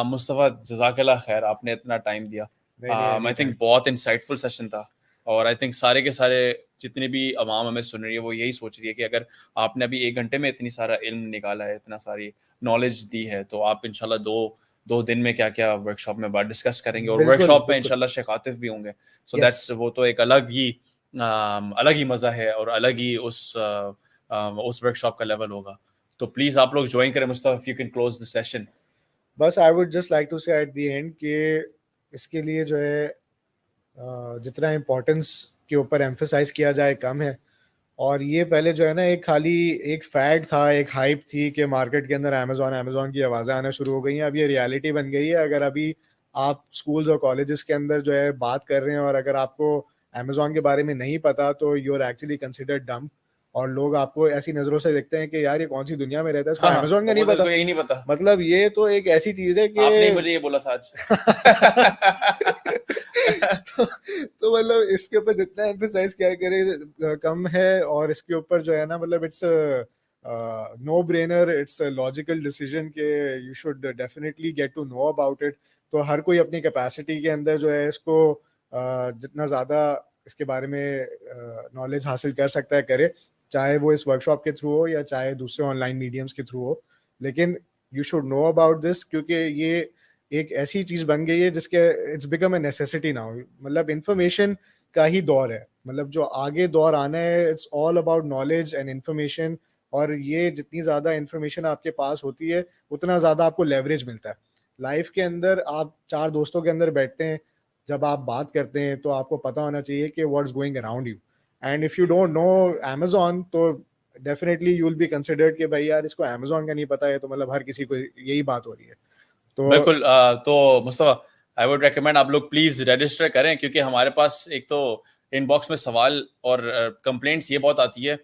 मुस्तफा जज़ाकल्लाह खैर, आपने इतना टाइम दिया, आई थिंक बहुत इंसाइटफुल सेशन था, और आई थिंक सारे के सारे जितने भी अवाम हमें सुन रही है वो यही सोच रही है कि अगर आपने अभी 1 घंटे में इतनी सारा इल्म निकाला है, इतना सारी नॉलेज दी है, तो आप इंशाल्लाह दो दिन में क्या क्या वर्कशॉप में बात डिस्कस करेंगे, और वर्कशॉप में इंशाल्लाह शेख आतिफ भी होंगे। सो दैट्स वो तो एक अलग ही मजा है, और अलग ही उस वर्कशॉप का लेवल होगा। तो प्लीज आप लोग ज्वाइन करें। Mustafa, if you can close the session. बस I would just like to say at the end कि इसके लिए जो है जितना इम्पोर्टेंस के ऊपर एम्फेसाइज किया जाए कम है। और ये पहले जो है ना एक खाली एक फैड था, एक हाइप थी कि मार्केट के अंदर अमेजोन की आवाज़ें आना शुरू हो गई हैं। अब ये रियलिटी बन गई है। अगर अभी आप स्कूल्स और कॉलेजेस के अंदर जो है बात कर रहे हैं और अगर आपको अमेजोन के बारे में नहीं पता तो यू आर एक्चुअली कंसिडर्ड डम, और लोग आपको ऐसी नजरों से देखते हैं कि यार ये कौन सी दुनिया में रहता है, इसको अमेजोन का नहीं पता। यही नहीं पता, मतलब ये तो एक ऐसी चीज है कि आपने मुझे ये बोला था आज। तो मतलब इसके ऊपर जितना एम्फसाइज किया करे कम है, और इसके ऊपर जो है ना मतलब it's no brainer, it's logical decision के you should definitely get to know about it. तो हर कोई अपनी कैपेसिटी के अंदर जो है इसको जितना ज़्यादा इसके बारे में नॉलेज हासिल कर सकता है करे, चाहे वो इस वर्कशॉप के थ्रू हो या चाहे दूसरे ऑनलाइन मीडियम्स के थ्रू हो। लेकिन you should know about this, क्योंकि ये एक ऐसी चीज बन गई है जिसके it's become a necessity now. मतलब इंफॉर्मेशन का ही दौर है, मतलब जो आगे दौर आना है it's all about knowledge and information. और ये जितनी ज्यादा इंफॉर्मेशन आपके पास होती है उतना ज्यादा आपको लेवरेज मिलता है लाइफ के अंदर। आप 4 दोस्तों के अंदर बैठते हैं, जब आप बात करते हैं तो आपको पता होना चाहिए कि what's going around you, and if you don't know Amazon तो definitely you will be considered कि भाई यार इसको अमेजोन का नहीं पता है, तो मतलब हर किसी को यही बात हो रही है। तो बिल्कुल, तो मुस्तफा आई वुड रेकमेंड आप लोग प्लीज रजिस्टर करें, क्योंकि हमारे पास एक तो इनबॉक्स में सवाल और कंप्लेंट्स ये बहुत आती है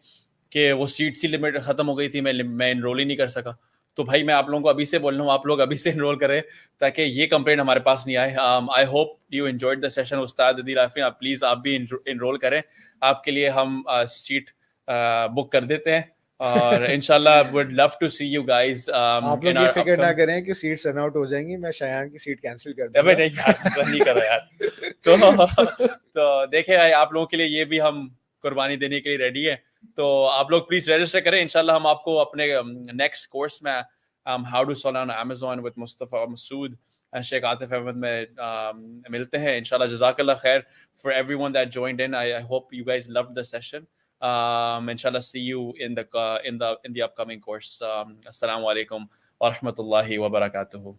कि वो सीट्स ही लिमिट खत्म हो गई थी, मैं इनरोल ही नहीं कर सका। तो भाई मैं आप लोगों को अभी से बोल रहा हूँ, आप लोग अभी से इनरोल करें ताकि ये कंप्लेंट हमारे पास नहीं आए। आई hope you enjoyed the session. उस्ताद अदील आफिन, आप प्लीज आप भी इनरोल करें, आपके लिए हम सीट बुक कर देते हैं। और इंशाल्लाह would love to see you guys आप in लोग ये our फिक्र ना upcoming. करें कि सीट्स रन आउट हो जाएंगी, मैं शयान की सीट कैंसिल कर अबे दूंगा। नहीं यार, ऐसा नहीं करो यार। तो देखे भाई, आप लोगों के लिए ये भी हम कुर्बानी देने के लिए रेडी है। तो आप लोग प्लीज रजिस्टर करें, इंशाल्लाह हम आपको अपने नेक्स्ट कोर्स में how to sell on Amazon with Mustafa Masood and Sheikh Atif Ahmed में मिलते हैं इंशाल्लाह। जज़ाकल्लाह खैर for everyone that joined in. I hope you guys loved the session. Inshallah, see you in the upcoming course. Assalamu alaikum wa rahmatullahi wa barakatuhu.